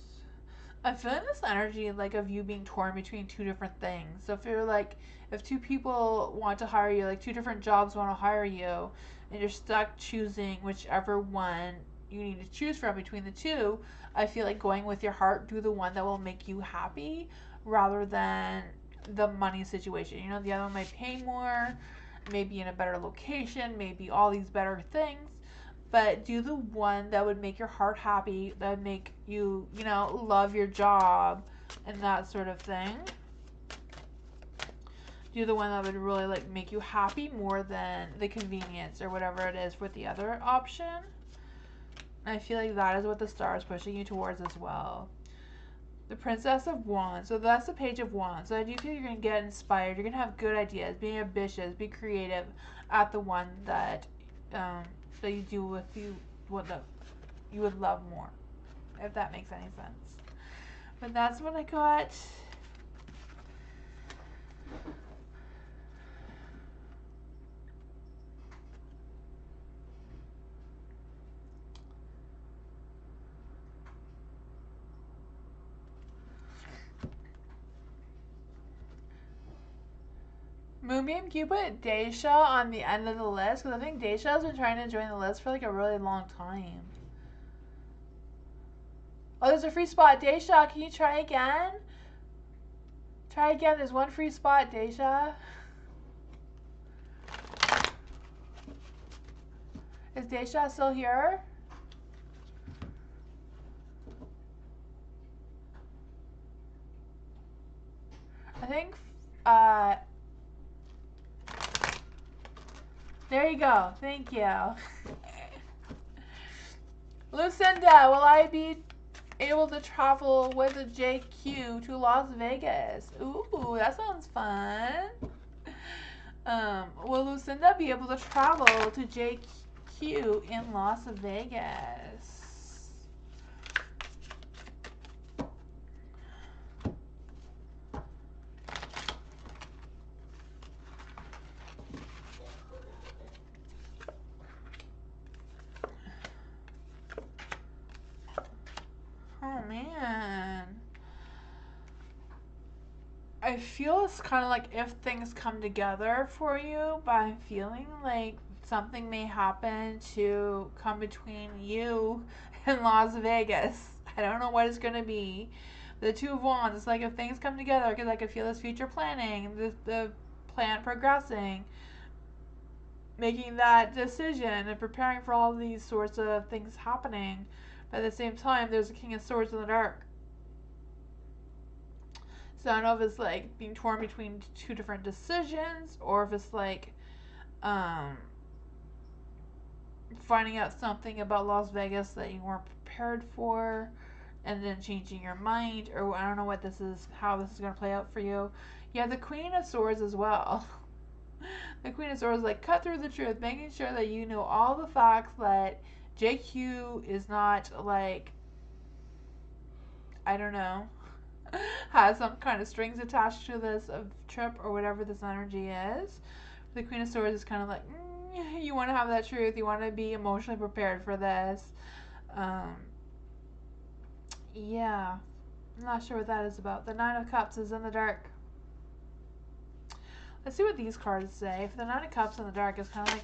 I'm feeling this energy like of you being torn between two different things. So if you're like, if two people want to hire you, like two different jobs want to hire you, and you're stuck choosing whichever one you need to choose from between the two, I feel like going with your heart, do the one that will make you happy rather than the money situation. You know, the other one might pay more, maybe in a better location, maybe all these better things, but do the one that would make your heart happy, that would make you, you know, love your job and that sort of thing. Do the one that would really like make you happy more than the convenience or whatever it is with the other option. And I feel like that is what the star is pushing you towards as well. The Princess of Wands. So that's the Page of Wands. So I do feel you're going to get inspired. You're going to have good ideas. Be ambitious. Be creative at the one that that you do with you would love more, if that makes any sense. But that's what I got. Moonbeam, can you put Daisha on the end of the list? Because I think Daisha has been trying to join the list for like a really long time. Oh, there's a free spot. Daisha, can you try again? Try again. There's one free spot, Daisha. Is Daisha still here? I think, there you go. Thank you. Lucinda, will I be able to travel with a JQ to Las Vegas? Ooh, that sounds fun. Will Lucinda be able to travel to JQ in Las Vegas? Oh man. I feel it's kind of like if things come together for you, but I'm feeling like something may happen to come between you and Las Vegas. I don't know what it's going to be. The Two of Wands, it's like if things come together, because I could feel this future planning, the plan progressing, making that decision and preparing for all these sorts of things happening. But at the same time, there's a King of Swords in the dark. So I don't know if it's like being torn between two different decisions, or if it's like finding out something about Las Vegas that you weren't prepared for, and then changing your mind, or I don't know what this is, how this is going to play out for you. You have the Queen of Swords as well. The Queen of Swords, like, cut through the truth, making sure that you know all the facts, that JQ is not like, I don't know, has some kind of strings attached to this trip or whatever this energy is. The Queen of Swords is kind of like, you want to have that truth. You want to be emotionally prepared for this. Yeah. I'm not sure what that is about. The Nine of Cups is in the dark. Let's see what these cards say. For the Nine of Cups in the dark, it's kind of like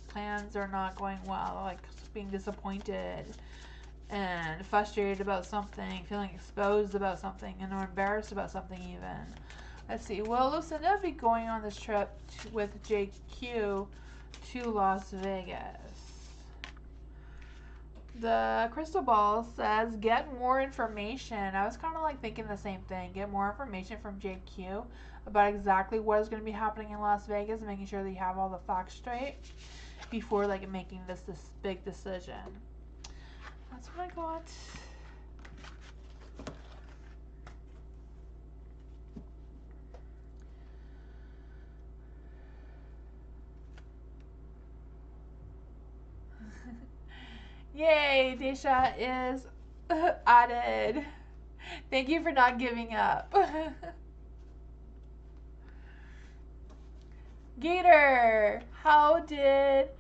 plans are not going well, like being disappointed and frustrated about something, feeling exposed about something, and or embarrassed about something even. Let's see. Will Lucinda be going on this trip with JQ to Las Vegas? The crystal ball says get more information. I was kind of like thinking the same thing. Get more information from JQ about exactly what is going to be happening in Las Vegas, and making sure that you have all the facts straight before like making this big decision. That's what I got. Yay, Daisha is added. Thank you for not giving up. Gator, how did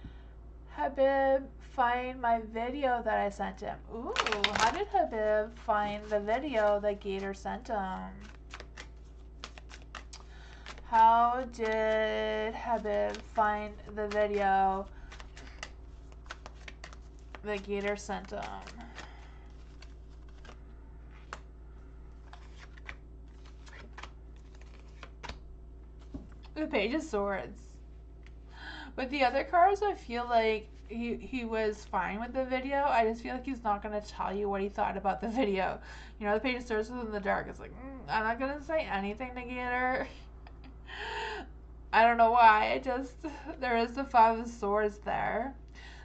Habib find my video that I sent him? Ooh, how did Habib find the video that Gator sent him? How did Habib find the video that Gator sent him? The Page of Swords. With the other cards, I feel like he was fine with the video. I just feel like he's not going to tell you what he thought about the video. You know, the Page of Swords is in the dark. It's like, I'm not going to say anything to Gator. I don't know why. There is the Five of Swords there.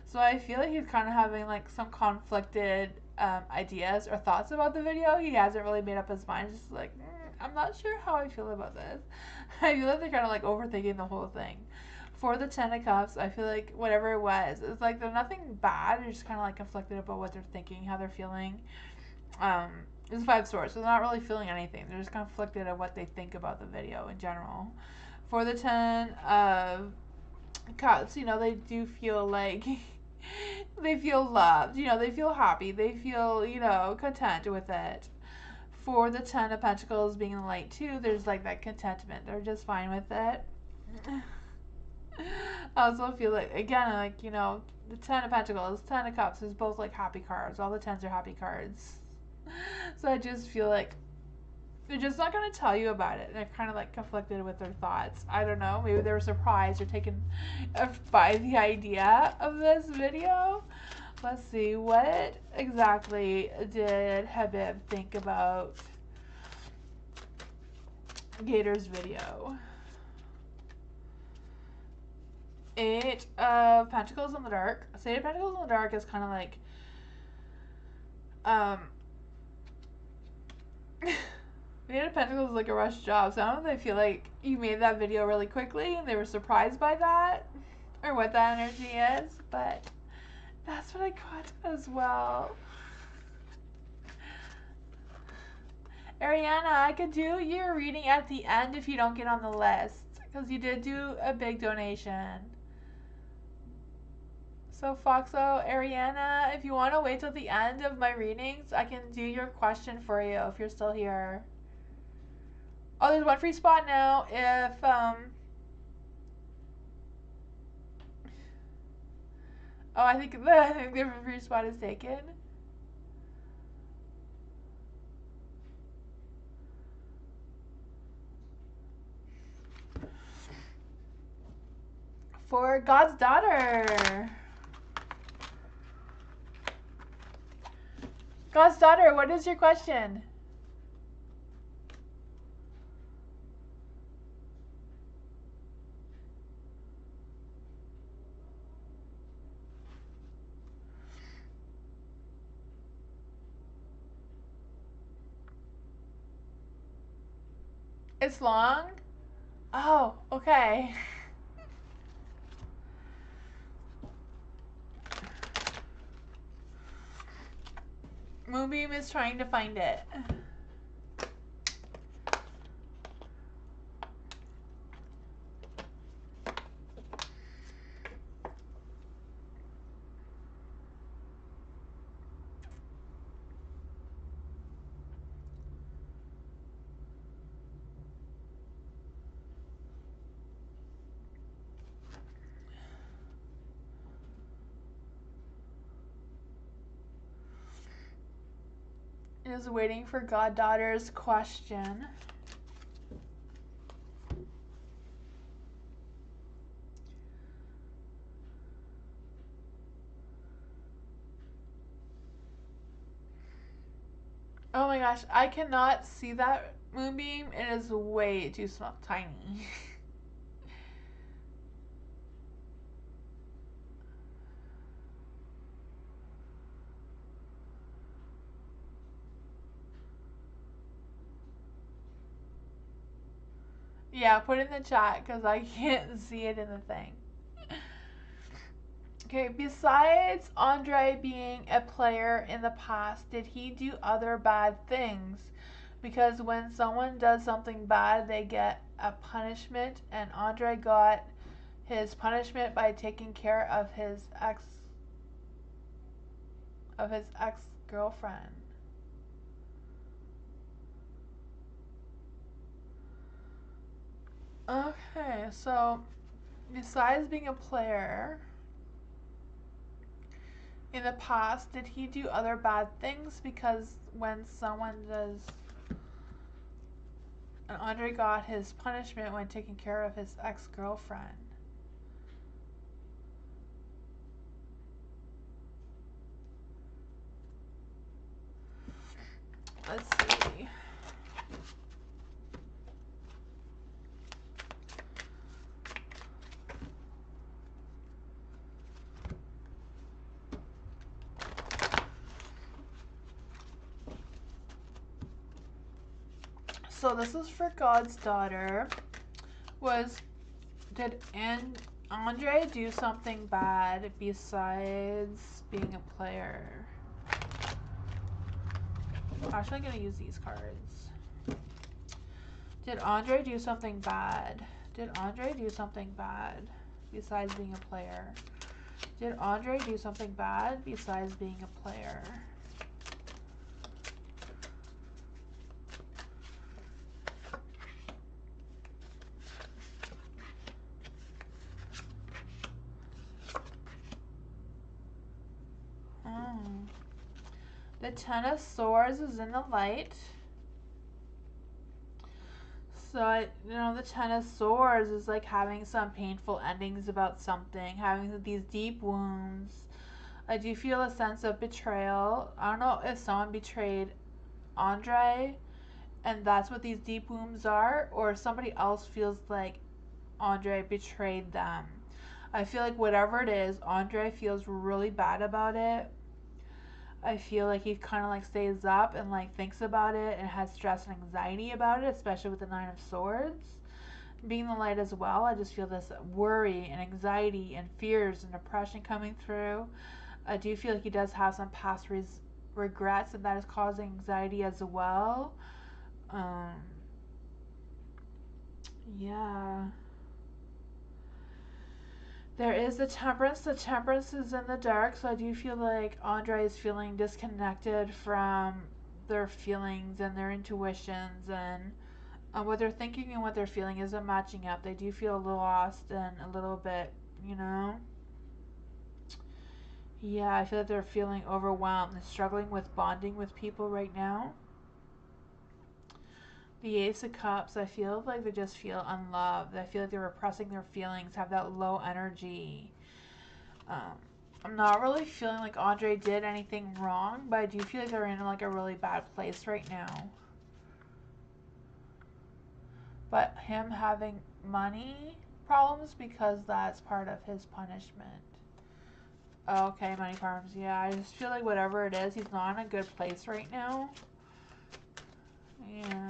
So I feel like he's kind of having like some conflicted ideas or thoughts about the video. He hasn't really made up his mind. Just like, I'm not sure how I feel about this. I feel like they're kind of like overthinking the whole thing. For the Ten of Cups, I feel like whatever it was, it's like they're nothing bad. They're just kind of like conflicted about what they're thinking, how they're feeling. It's Five of Swords, so they're not really feeling anything. They're just conflicted at what they think about the video in general. For the Ten of Cups, you know, they do feel like they feel loved. You know, they feel happy. They feel, you know, content with it. For the Ten of Pentacles being the light too, there's like that contentment. They're just fine with it. I also feel like, again, like, you know, the Ten of Pentacles, Ten of Cups is both like happy cards. All the tens are happy cards. So I just feel like they're just not going to tell you about it. They're kind of like conflicted with their thoughts. I don't know. Maybe they were surprised or taken by the idea of this video. Let's see. What exactly did Habib think about Gator's video? Eight of Pentacles in the dark. So Eight of Pentacles in the dark is kind of like, the Eight of Pentacles is like a rush job. So I don't know if they feel like you made that video really quickly and they were surprised by that, or what that energy is, but that's what I got as well. Ariana, I could do your reading at the end if you don't get on the list, because you did do a big donation. So Foxo, Ariana, if you want to wait till the end of my readings, I can do your question for you if you're still here. Oh, there's one free spot now if, oh, I think the free spot is taken. For God's daughter. God's daughter, what is your question? It's long? Oh, okay. Moonbeam is trying to find it. It is waiting for Goddaughter's question. Oh my gosh, I cannot see that moonbeam. It is way too small, tiny. Yeah, put it in the chat because I can't see it in the thing. Okay, besides Andre being a player in the past, did he do other bad things? Because when someone does something bad, they get a punishment, and Andre got his punishment by taking care of his ex-girlfriend. Okay, so besides being a player in the past, did he do other bad things? Because when someone does, and Andre got his punishment when taking care of his ex-girlfriend. Let's see. So this is for God's daughter. Did Andre do something bad besides being a player? Actually, I'm gonna use these cards. Did Andre do something bad? Did Andre do something bad besides being a player? Did Andre do something bad besides being a player? The Ten of Swords is in the light. So, the Ten of Swords is like having some painful endings about something, having these deep wounds. I do feel a sense of betrayal. I don't know if someone betrayed Andre, and that's what these deep wounds are, or if somebody else feels like Andre betrayed them. I feel like whatever it is, Andre feels really bad about it. I feel like he kind of like stays up and like thinks about it and has stress and anxiety about it, especially with the Nine of Swords. Being the light as well, I just feel this worry and anxiety and fears and depression coming through. I do feel like he does have some past regrets, and that is causing anxiety as well. Yeah. There is the Temperance. The Temperance is in the dark, so I do feel like Andre is feeling disconnected from their feelings and their intuitions, and what they're thinking and what they're feeling isn't matching up. They do feel a little lost and a little bit, yeah, I feel like they're feeling overwhelmed and struggling with bonding with people right now. The Ace of Cups, I feel like they just feel unloved. I feel like they're repressing their feelings, have that low energy. I'm not really feeling like Andre did anything wrong, but I do feel like they're in like a really bad place right now. But him having money problems because that's part of his punishment. Okay, money problems. Yeah, I just feel like whatever it is, he's not in a good place right now. Yeah.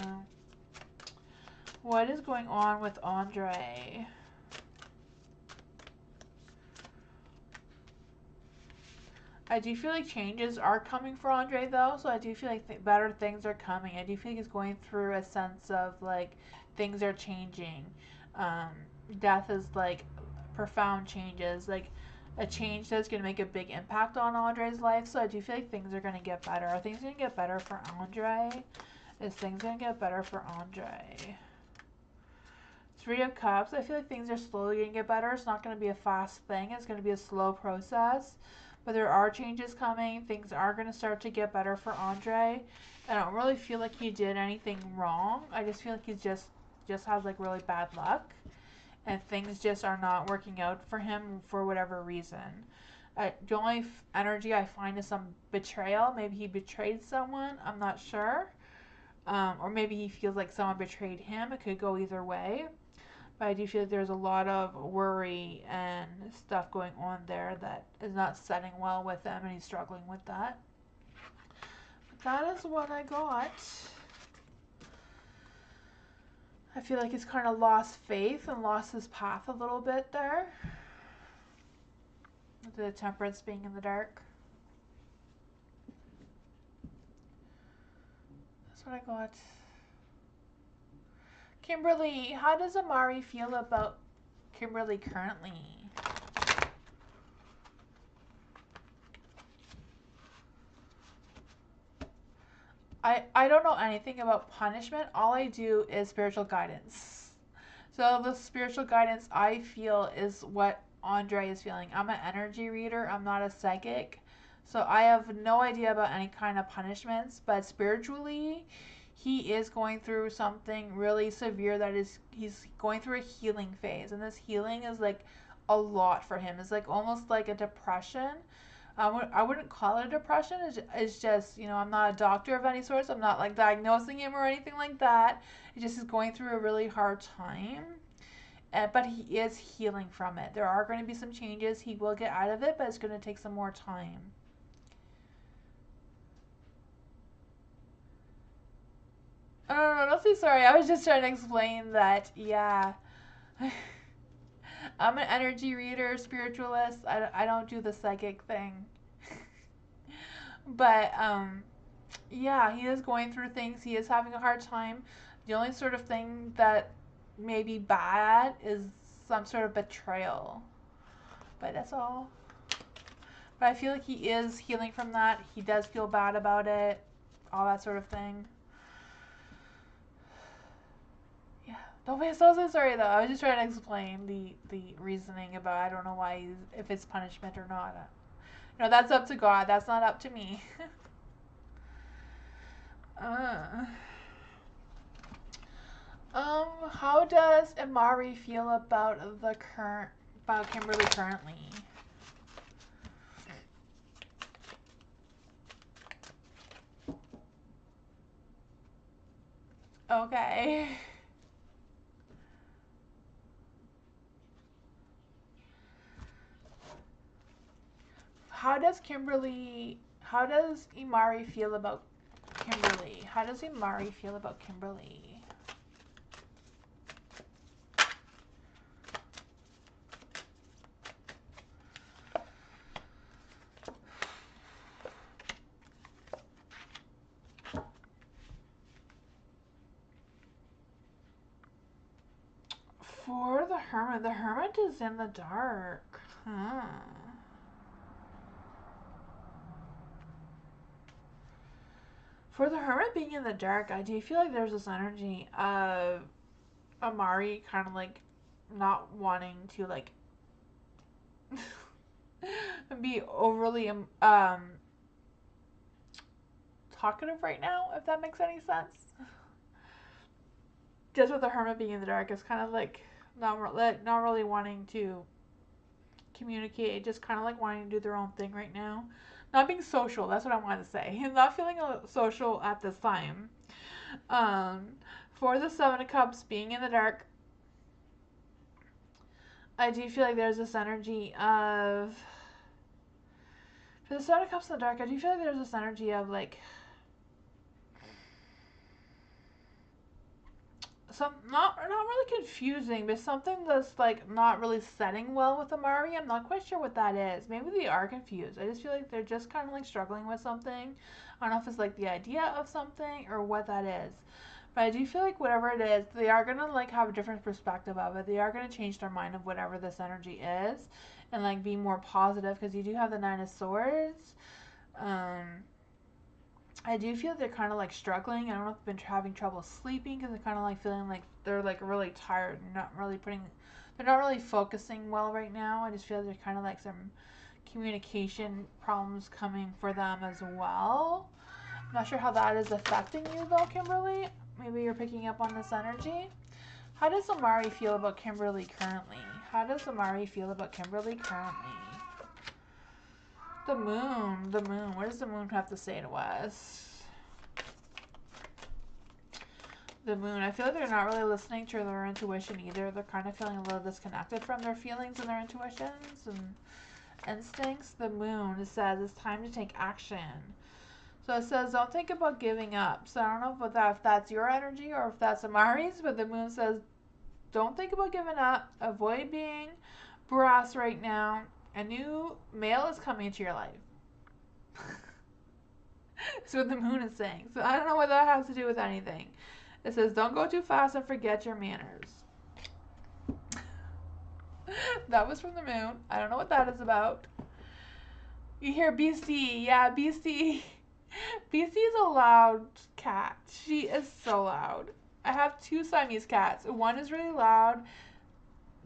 What is going on with Andre? I do feel like changes are coming for Andre though, so I do feel like better things are coming. I do feel like he's going through a sense of like things are changing. Death is like profound changes, like a change that's going to make a big impact on Andre's life, so I do feel like things are going to get better. Are things going to get better for Andre? Is things going to get better for Andre? Three of Cups, I feel like things are slowly going to get better. It's not going to be a fast thing. It's going to be a slow process. But there are changes coming. Things are going to start to get better for Andre. I don't really feel like he did anything wrong. I just feel like he just has like really bad luck. And things just are not working out for him for whatever reason. The only energy I find is some betrayal. Maybe he betrayed someone. I'm not sure. Or maybe he feels like someone betrayed him. It could go either way. But I do feel like there's a lot of worry and stuff going on there that is not setting well with him, and he's struggling with that. But that is what I got. I feel like he's kind of lost faith and lost his path a little bit there. The Temperance being in the dark. That's what I got. Kimberly, how does Amari feel about Kimberly currently? I don't know anything about punishment. All I do is spiritual guidance. So the spiritual guidance I feel is what Andre is feeling. I'm an energy reader. I'm not a psychic. So I have no idea about any kind of punishments, but spiritually, he is going through something really severe that is, he's going through a healing phase, and this healing is like a lot for him. It's like almost like a depression. I wouldn't call it a depression. It's just, I'm not a doctor of any sort, so I'm not like diagnosing him or anything like that. He just is going through a really hard time. But he is healing from it. There are going to be some changes. He will get out of it, but it's going to take some more time. Oh, no, don't say sorry. I was just trying to explain that, yeah. I'm an energy reader, spiritualist. I don't do the psychic thing. But, yeah, he is going through things. He is having a hard time. The only sort of thing that may be bad is some sort of betrayal. But that's all. But I feel like he is healing from that. He does feel bad about it. All that sort of thing. Yeah. Don't be so sorry though. I was just trying to explain the reasoning about I don't know why if it's punishment or not. That's up to God. That's not up to me. How does Imari feel about Kimberly currently? Okay. How does Imari feel about Kimberly? How does Imari feel about Kimberly? For the Hermit is in the dark. Huh. For the Hermit being in the dark, I do feel like there's this energy of Imari kind of like not wanting to like be overly talkative right now, if that makes any sense. Just with the Hermit being in the dark, it's kind of like not really wanting to communicate, just kind of like wanting to do their own thing right now. Not being social, that's what I wanted to say. Not feeling social at this time. For the Seven of Cups being in the dark, I do feel like there's this energy of... For the Seven of Cups in the dark, I do feel like there's this energy of like... not really confusing, but something that's like not really setting well with Imari. I'm not quite sure what that is. Maybe they are confused. I just feel like they're just kind of like struggling with something. I don't know if it's like the idea of something or what that is. But I do feel like whatever it is, they are gonna like have a different perspective of it. They are gonna change their mind of whatever this energy is, and like be more positive, because you do have the Nine of Swords. I do feel they're kind of like struggling. I don't know if they've been having trouble sleeping, because they're kind of like feeling like they're like really tired and they're not really focusing well right now. I just feel there's kind of like some communication problems coming for them as well. I'm not sure how that is affecting you though, Kimberly. Maybe you're picking up on this energy. How does Imari feel about Kimberly currently? How does Imari feel about Kimberly currently? The moon. What does the moon have to say to us? The moon. I feel like they're not really listening to their intuition either. They're kind of feeling a little disconnected from their feelings and their intuitions and instincts. The moon, it says it's time to take action. So it says don't think about giving up. So I don't know if that's your energy or if that's Imari's, but the moon says don't think about giving up. Avoid being brass right now. A new male is coming into your life. That's what the moon is saying. So I don't know what that has to do with anything. It says don't go too fast and forget your manners. That was from the moon. I don't know what that is about. You hear BC. Yeah, BC. BC is a loud cat. She is so loud. I have two Siamese cats. One is really loud.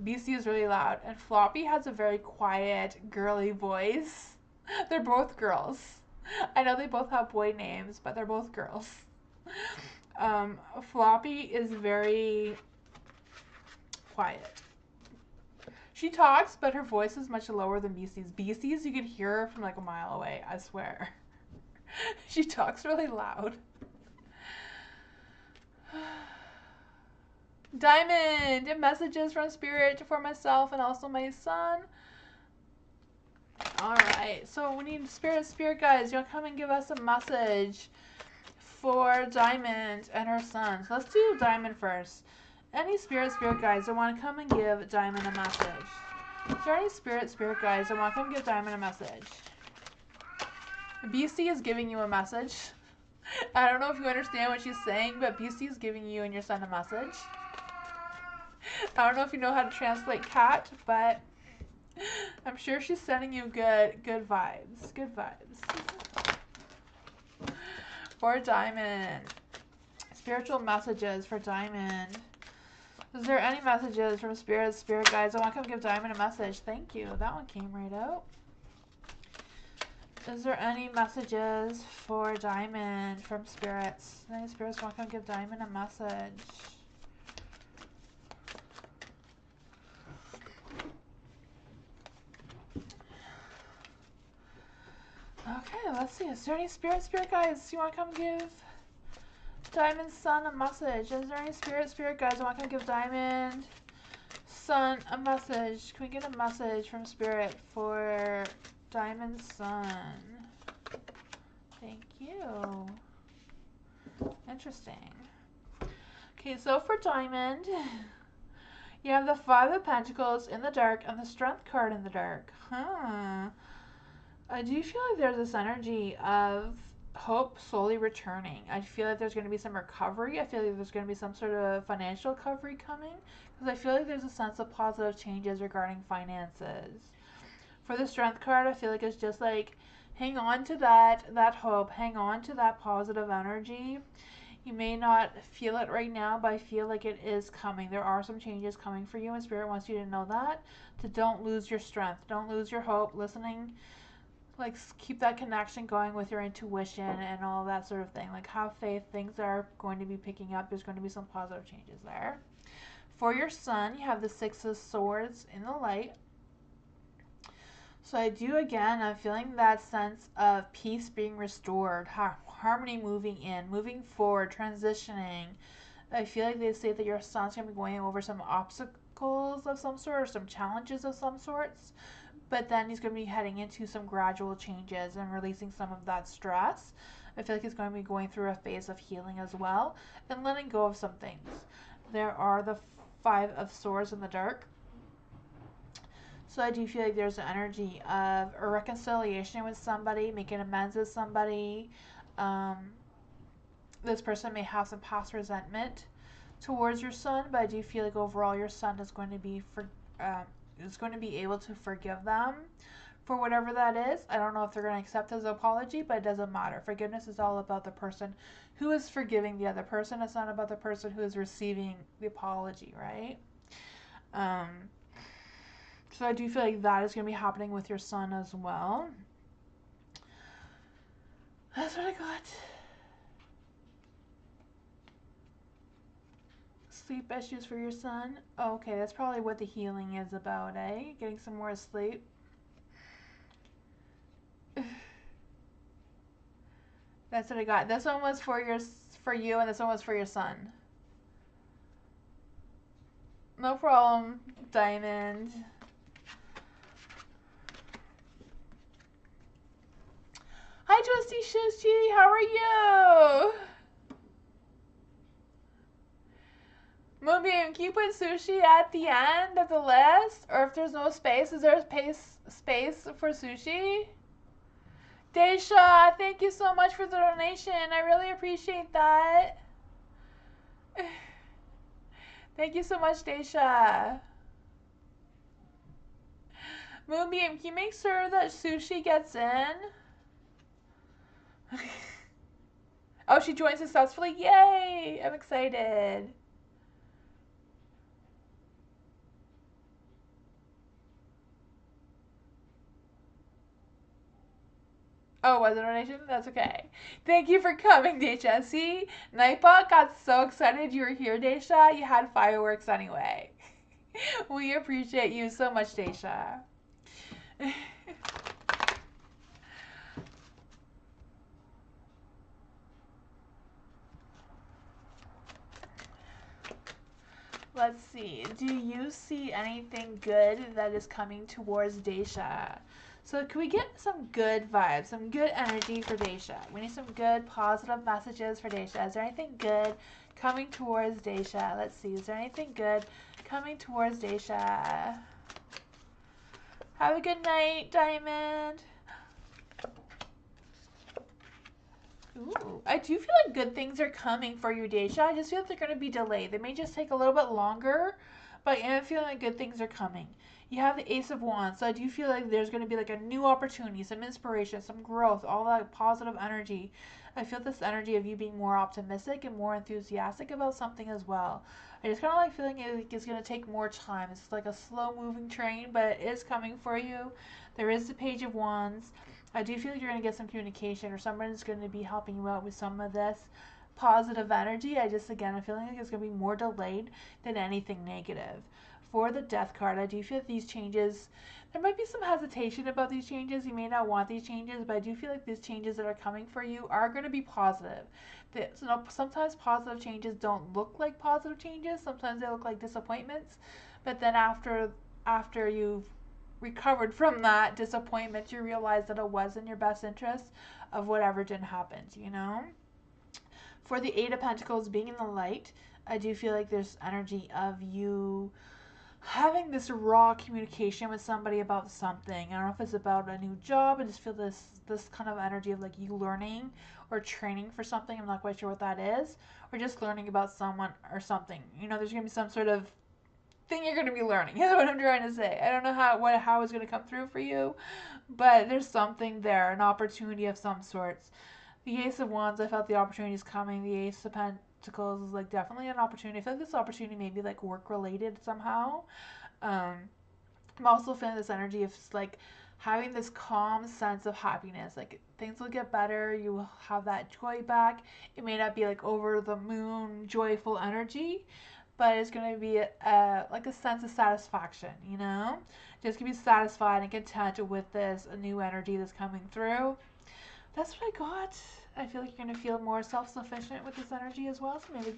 BC is really loud. And Floppy has a very quiet, girly voice. They're both girls. I know they both have boy names, but they're both girls. Floppy is very quiet. She talks, but her voice is much lower than BC's. BC's, you can hear her from like a mile away, I swear. She talks really loud. Diamond! Messages from Spirit for myself and also my son. Alright, so we need Spirit guys. You want to come and give us a message for Diamond and her son. So let's do Diamond first. Any Spirit guys that want to come and give Diamond a message? Is there any Spirit guys that want to come and give Diamond a message? BC is giving you a message. I don't know if you understand what she's saying, but BC is giving you and your son a message. I don't know if you know how to translate cat, but I'm sure she's sending you good vibes. Good vibes. For Diamond. Spiritual messages for Diamond. Is there any messages from Spirit guys? I want to come give Diamond a message. Thank you. That one came right out. Is there any messages for Diamond from spirits? Any spirits want to give Diamond a message? Okay, let's see. Is there any spirit guys you want to come give Diamond Sun a message? Is there any spirit guys who want to come give Diamond Sun a message? Can we get a message from spirit for Diamond Sun? Thank you. Interesting. Okay, so for Diamond, you have the Five of Pentacles in the dark and the Strength card in the dark. I do feel like there's this energy of hope slowly returning. I feel like there's going to be some recovery. I feel like there's going to be some sort of financial recovery coming. Because I feel like there's a sense of positive changes regarding finances. For the Strength card, I feel like it's just like, hang on to that hope. Hang on to that positive energy. You may not feel it right now, but I feel like it is coming. There are some changes coming for you, and Spirit wants you to know that. To don't lose your strength. Don't lose your hope. Listening. Like, keep that connection going with your intuition and all that sort of thing. Like, have faith. Things are going to be picking up. There's going to be some positive changes there. For your Sun, you have the Six of Swords in the light. So I do, again, I'm feeling that sense of peace being restored. Harmony moving in. Moving forward. Transitioning. I feel like they say that your Sun's going to be going over some obstacles of some sort or some challenges of some sorts. But then he's going to be heading into some gradual changes and releasing some of that stress. I feel like he's going to be going through a phase of healing as well and letting go of some things. There are the Five of Swords in the dark. So I do feel like there's an energy of a reconciliation with somebody, making amends with somebody. This person may have some past resentment towards your Sun, but I do feel like overall your Sun is going to be able to forgive them for whatever that is. I don't know if they're going to accept his apology, but it doesn't matter. Forgiveness is all about the person who is forgiving the other person. It's not about the person who is receiving the apology, right? So I do feel like that is going to be happening with your Sun as well. That's what I got. Sleep issues for your Sun. Oh, okay, that's probably what the healing is about, eh? Getting some more sleep. That's what I got. This one was for you, and this one was for your Sun. No problem, Diamond. Hi, Twisty Shushi. How are you? Moonbeam, can you put sushi at the end of the list? Or if there's no space, is there a space for sushi? Desha, thank you so much for the donation. I really appreciate that. Thank you so much, Desha. Moonbeam, can you make sure that sushi gets in? Oh, she joined successfully? Yay! I'm excited. Oh, was it a donation? That's okay. Thank you for coming, Desha. See, Nightbot got so excited you were here, Desha. You had fireworks anyway. We appreciate you so much, Desha. Let's see. Do you see anything good that is coming towards Desha? So can we get some good vibes, some good energy for Desha? We need some good positive messages for Desha. Is there anything good coming towards Desha? Let's see. Is there anything good coming towards Desha? Have a good night, Diamond. Ooh, I do feel like good things are coming for you, Desha. I just feel like they're going to be delayed. They may just take a little bit longer, but I am feeling like good things are coming. You have the Ace of Wands, so I do feel like there's going to be like a new opportunity, some inspiration, some growth, all that positive energy. I feel this energy of you being more optimistic and more enthusiastic about something as well. I just kind of like feeling it's going to take more time. It's like a slow moving train, but it is coming for you. There is the Page of Wands. I do feel like you're going to get some communication, or someone's going to be helping you out with some of this positive energy. Again, I'm feeling like it's going to be more delayed than anything negative. For the Death card, I do feel that these changes, there might be some hesitation about these changes. You may not want these changes, but I do feel like these changes that are coming for you are going to be positive. Sometimes positive changes don't look like positive changes. Sometimes they look like disappointments. But then after you've recovered from that disappointment, you realize that it was in your best interest of whatever didn't happen, you know? For the Eight of Pentacles being in the light, I do feel like there's energy of you having this raw communication with somebody about something. I don't know if it's about a new job. I just feel this kind of energy of like you learning or training for something. I'm not quite sure what that is. Or just learning about someone or something. You know, there's going to be some sort of thing you're going to be learning. Is what I'm trying to say. I don't know how it's going to come through for you, but there's something there, an opportunity of some sorts. The Ace of Wands, I felt the opportunity is coming. The Ace of Pentacles is like definitely an opportunity. I feel like this opportunity may be like work related somehow. I'm also feeling this energy of just like having this calm sense of happiness. Like things will get better. You will have that joy back. It may not be like over the moon joyful energy, but it's going to be like a sense of satisfaction, you know? Just going to be satisfied and content with this new energy that's coming through. That's what I got. I feel like you're going to feel more self-sufficient with this energy as well. So maybe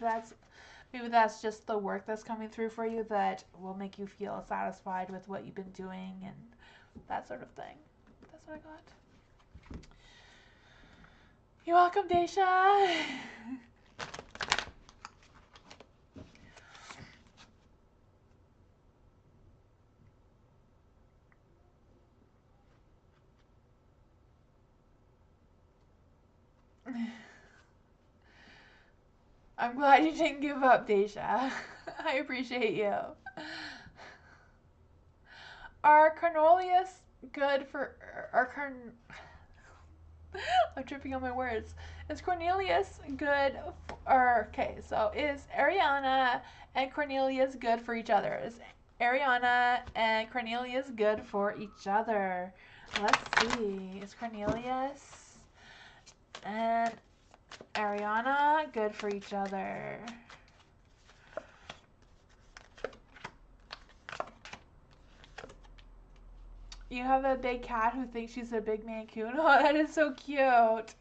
that's just the work that's coming through for you that will make you feel satisfied with what you've been doing and that sort of thing. That's what I got. You're welcome, Daisha. I'm glad you didn't give up, Daisha. I appreciate you. Are Cornelius good for... I'm tripping on my words. Is Cornelius good okay, so is Ariana and Cornelius good for each other? Is Ariana and Cornelius good for each other? Let's see. Is Cornelius and Ariana good for each other? You have a big cat who thinks she's a big Maine Coon. Oh, that is so cute.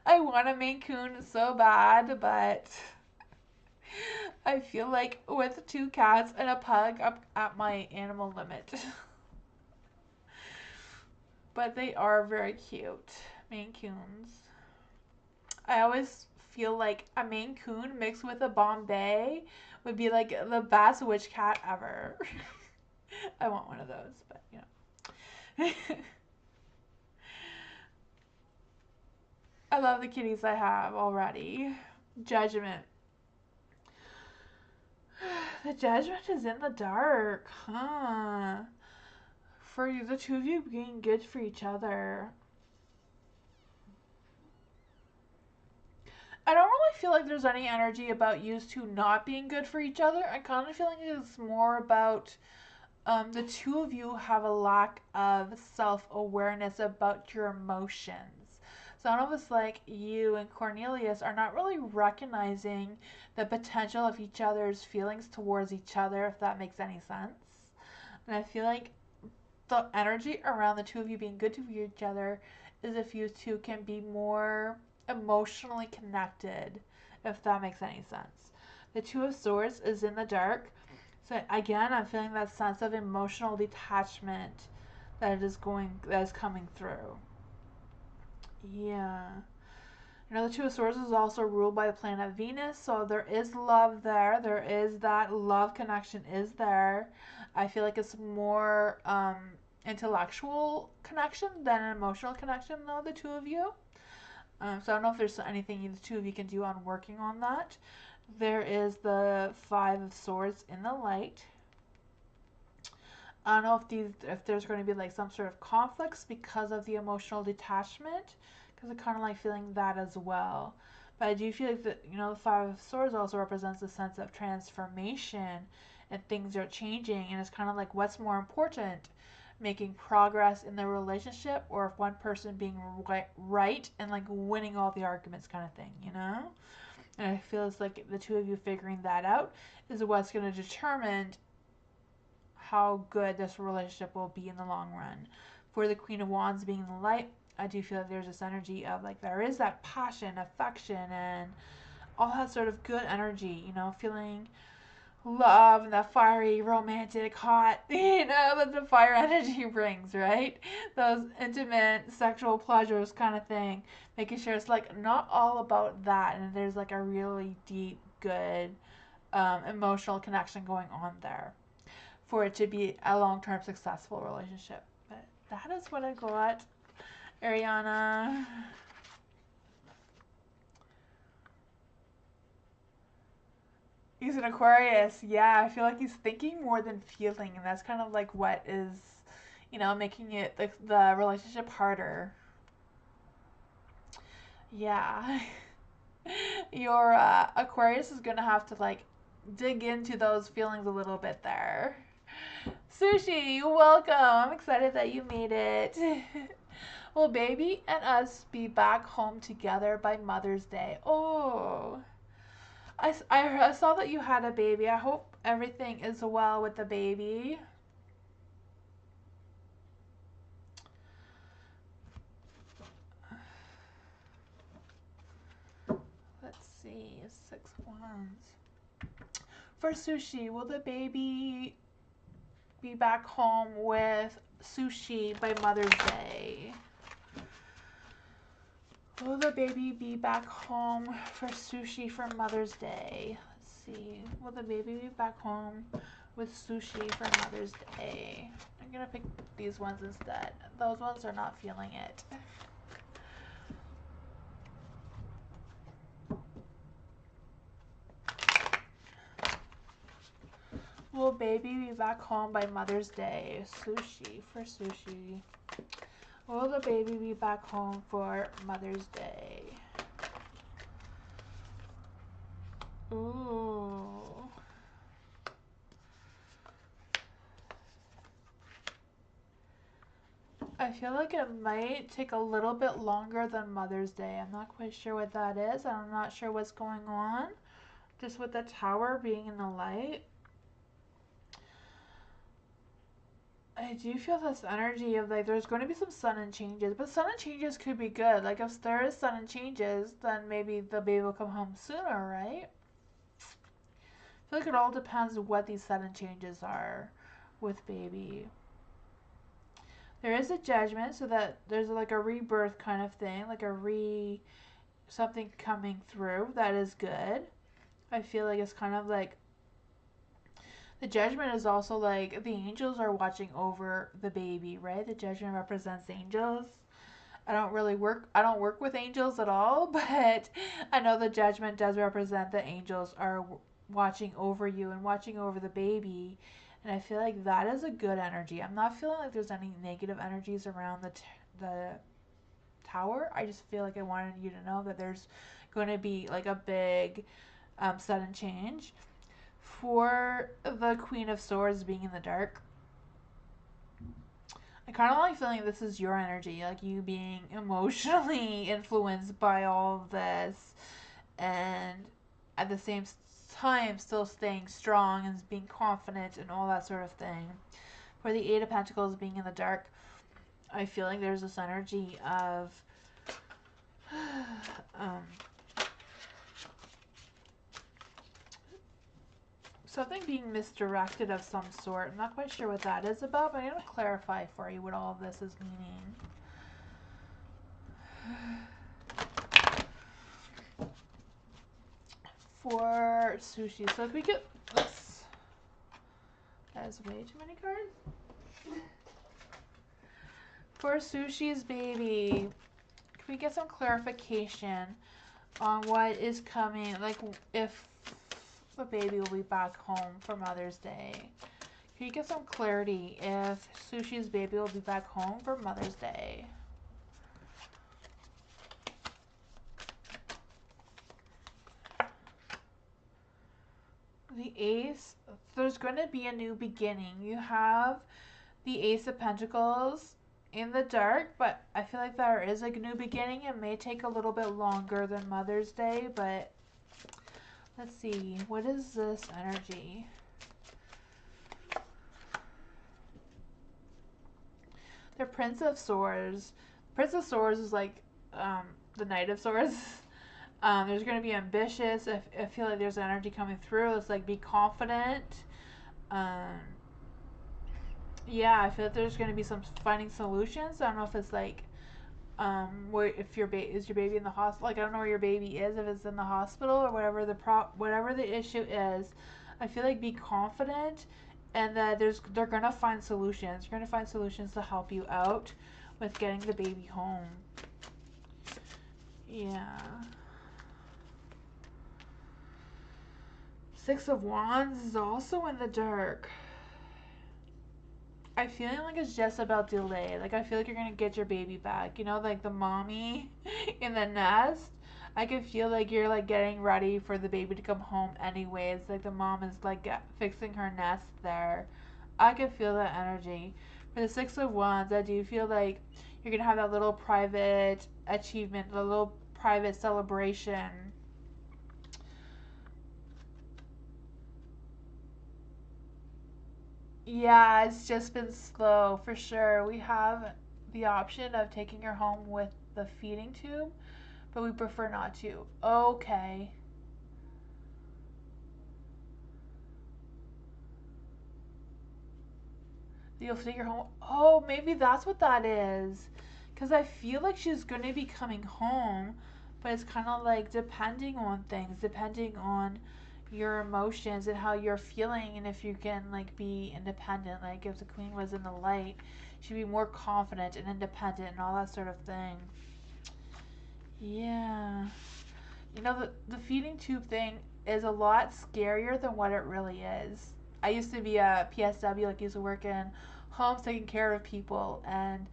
I want a Maine Coon so bad, but I feel like with 2 cats and a pug, I'm at my animal limit. But they are very cute, Maine Coons. I always feel like a Maine Coon mixed with a Bombay would be like the best witch cat ever. I want one of those, but you know. I love the kitties I have already. Judgment. The Judgment is in the dark, huh? For you, the 2 of you being good for each other. I don't really feel like there's any energy about you 2 not being good for each other. I kind of feel like it's more about the 2 of you have a lack of self-awareness about your emotions. So I don't know if it's like you and Cornelius are not really recognizing the potential of each other's feelings towards each other, if that makes any sense. And I feel like the energy around the 2 of you being good to each other is if you 2 can be more emotionally connected, if that makes any sense. The 2 of Swords is in the dark. So again, I'm feeling that sense of emotional detachment that is coming through. Yeah. You know, the 2 of Swords is also ruled by the planet Venus, so there is love there. There is that love connection is there. I feel like it's more intellectual connection than an emotional connection, though, the 2 of you. So I don't know if there's anything the 2 of you can do on working on that. There is the 5 of Swords in the light. I don't know if there's going to be like some sort of conflicts because of the emotional detachment, because I kind of like feeling that as well. But I do feel like the 5 of Swords also represents a sense of transformation and things are changing, and it's kind of like what's more important, making progress in the relationship, or if one person being right and like winning all the arguments kind of thing, you know? And I feel it's like the two of you figuring that out is what's going to determine how good this relationship will be in the long run. For the Queen of Wands being the light, I do feel that there's this energy of like there is that passion, affection, and all that sort of good energy, you know, feeling love and that fiery, romantic, hot, you know, that the fire energy brings, right? Those intimate sexual pleasures kind of thing. Making sure it's like not all about that, and there's like a really deep, good emotional connection going on there for it to be a long-term successful relationship. But that is what I got, Ariana. He's an Aquarius. Yeah, I feel like he's thinking more than feeling, and that's kind of like what is, you know, making it the relationship harder. Yeah. Your Aquarius is gonna have to like dig into those feelings a little bit there. Sushi, welcome. I'm excited that you made it. Will baby and us be back home together by Mother's Day? Oh. I saw that you had a baby. I hope everything is well with the baby. Let's see. 6 wands. For Sushi, will the baby be back home with Sushi by Mother's Day? Will the baby be back home for Sushi for Mother's Day? Let's see. Will the baby be back home with Sushi for Mother's Day? I'm going to pick these ones instead. Those ones are not feeling it. Will baby be back home by Mother's Day? Sushi for Sushi. Will the baby be back home for Mother's Day? Ooh. I feel like it might take a little bit longer than Mother's Day. I'm not quite sure what that is. I'm not sure what's going on. Just with the Tower being in the light. I do feel this energy of like there's going to be some sudden changes, but sudden changes could be good. Like if there is sudden changes, then maybe the baby will come home sooner, right? I feel like it all depends on what these sudden changes are with baby. There is a judgment, so that there's like a rebirth kind of thing, like something coming through that is good. I feel like it's kind of like the judgment is also like the angels are watching over the baby, right? The judgment represents angels. I don't work with angels at all, but I know the judgment does represent the angels are watching over you and watching over the baby. And I feel like that is a good energy. I'm not feeling like there's any negative energies around the Tower. I just feel like I wanted you to know that there's going to be like a big sudden change. For the Queen of Swords being in the dark, I kind of like feeling this is your energy, like you being emotionally influenced by all of this, and at the same time still staying strong and being confident and all that sort of thing. For the Eight of Pentacles being in the dark, I feel like there's this energy of something being misdirected of some sort. I'm not quite sure what that is about, but I'm going to clarify for you what all of this is meaning. For Sushi, so if we get this, that is way too many cards. For Sushi's baby, can we get some clarification on what is coming, like if the baby will be back home for Mother's Day? Can you get some clarity if Sushi's baby will be back home for Mother's Day? The Ace, there's going to be a new beginning. You have the Ace of Pentacles in the dark, but I feel like there is a new beginning. It may take a little bit longer than Mother's Day, but let's see. What is this energy? The Prince of Swords. Prince of Swords is like the Knight of Swords. There's going to be ambitious. I feel like there's energy coming through. It's like be confident. Um, yeah, I feel like there's going to be some finding solutions. I don't know if it's like where if is your baby in the hospital? Like I don't know where your baby is, if it's in the hospital or whatever whatever the issue is. I feel like be confident, and that they're gonna find solutions. They're gonna find solutions to help you out with getting the baby home. Yeah. Six of Wands is also in the dark. I feel like it's just about delay. Like I feel like you're gonna get your baby back. You know, like the mommy in the nest. I can feel like you're like getting ready for the baby to come home anyways. Like the mom is like fixing her nest there. I can feel that energy. For the Six of Wands, I do feel like you're gonna have that little private achievement, a little private celebration. Yeah, it's just been slow for sure. We have the option of taking her home with the feeding tube, but we prefer not to. Okay. You'll take her home. Oh, maybe that's what that is. Because I feel like she's going to be coming home, but it's kind of like depending on things, depending on your emotions and how you're feeling, and if you can like be independent. Like if the queen was in the light, she'd be more confident and independent and all that sort of thing. Yeah. You know, the feeding tube thing is a lot scarier than what it really is. I used to be a PSW, like used to work in homes taking care of people, and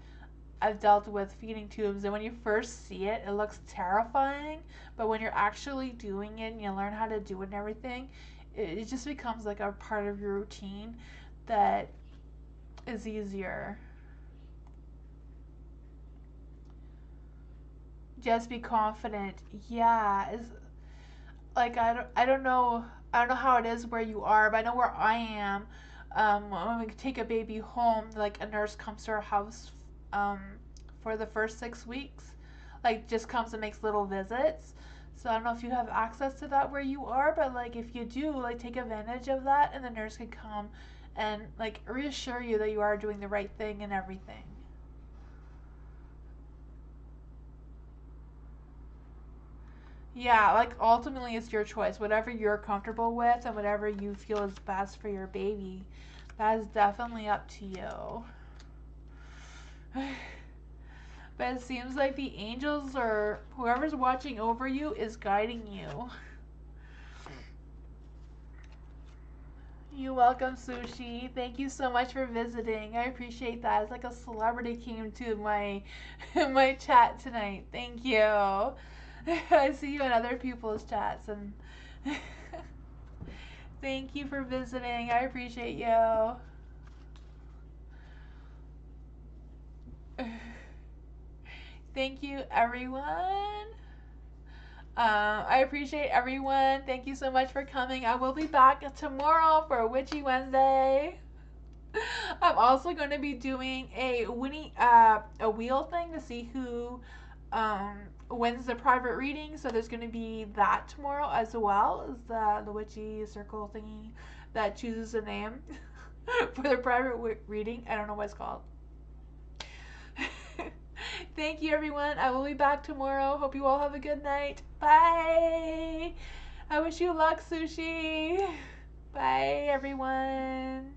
I've dealt with feeding tubes, and when you first see it, it looks terrifying, but when you're actually doing it and you learn how to do it and everything, it just becomes like a part of your routine that is easier. Just be confident. Yeah, is like I don't know how it is where you are, but I know where I am. When we take a baby home, like a nurse comes to our house um, for the first 6 weeks, like just comes and makes little visits. So I don't know if you have access to that where you are, but like if you do, like take advantage of that, and the nurse can come and like reassure you that you are doing the right thing and everything. Yeah, like ultimately it's your choice. Whatever you're comfortable with and whatever you feel is best for your baby, that is definitely up to you. But it seems like the angels or whoever's watching over you is guiding you. You're welcome, Sushi. Thank you so much for visiting. I appreciate that. It's like a celebrity came to my my chat tonight. Thank you. I see you in other people's chats, and thank you for visiting. I appreciate you. Thank you, everyone. I appreciate everyone. Thank you so much for coming. I will be back tomorrow for Witchy Wednesday. I'm also going to be doing a wheel thing to see who wins the private reading. So there's going to be that tomorrow as well as the witchy circle thingy that chooses a name for the private reading. I don't know what it's called. Thank you, everyone. I will be back tomorrow. Hope you all have a good night. Bye. I wish you luck, Sushi. Bye, everyone.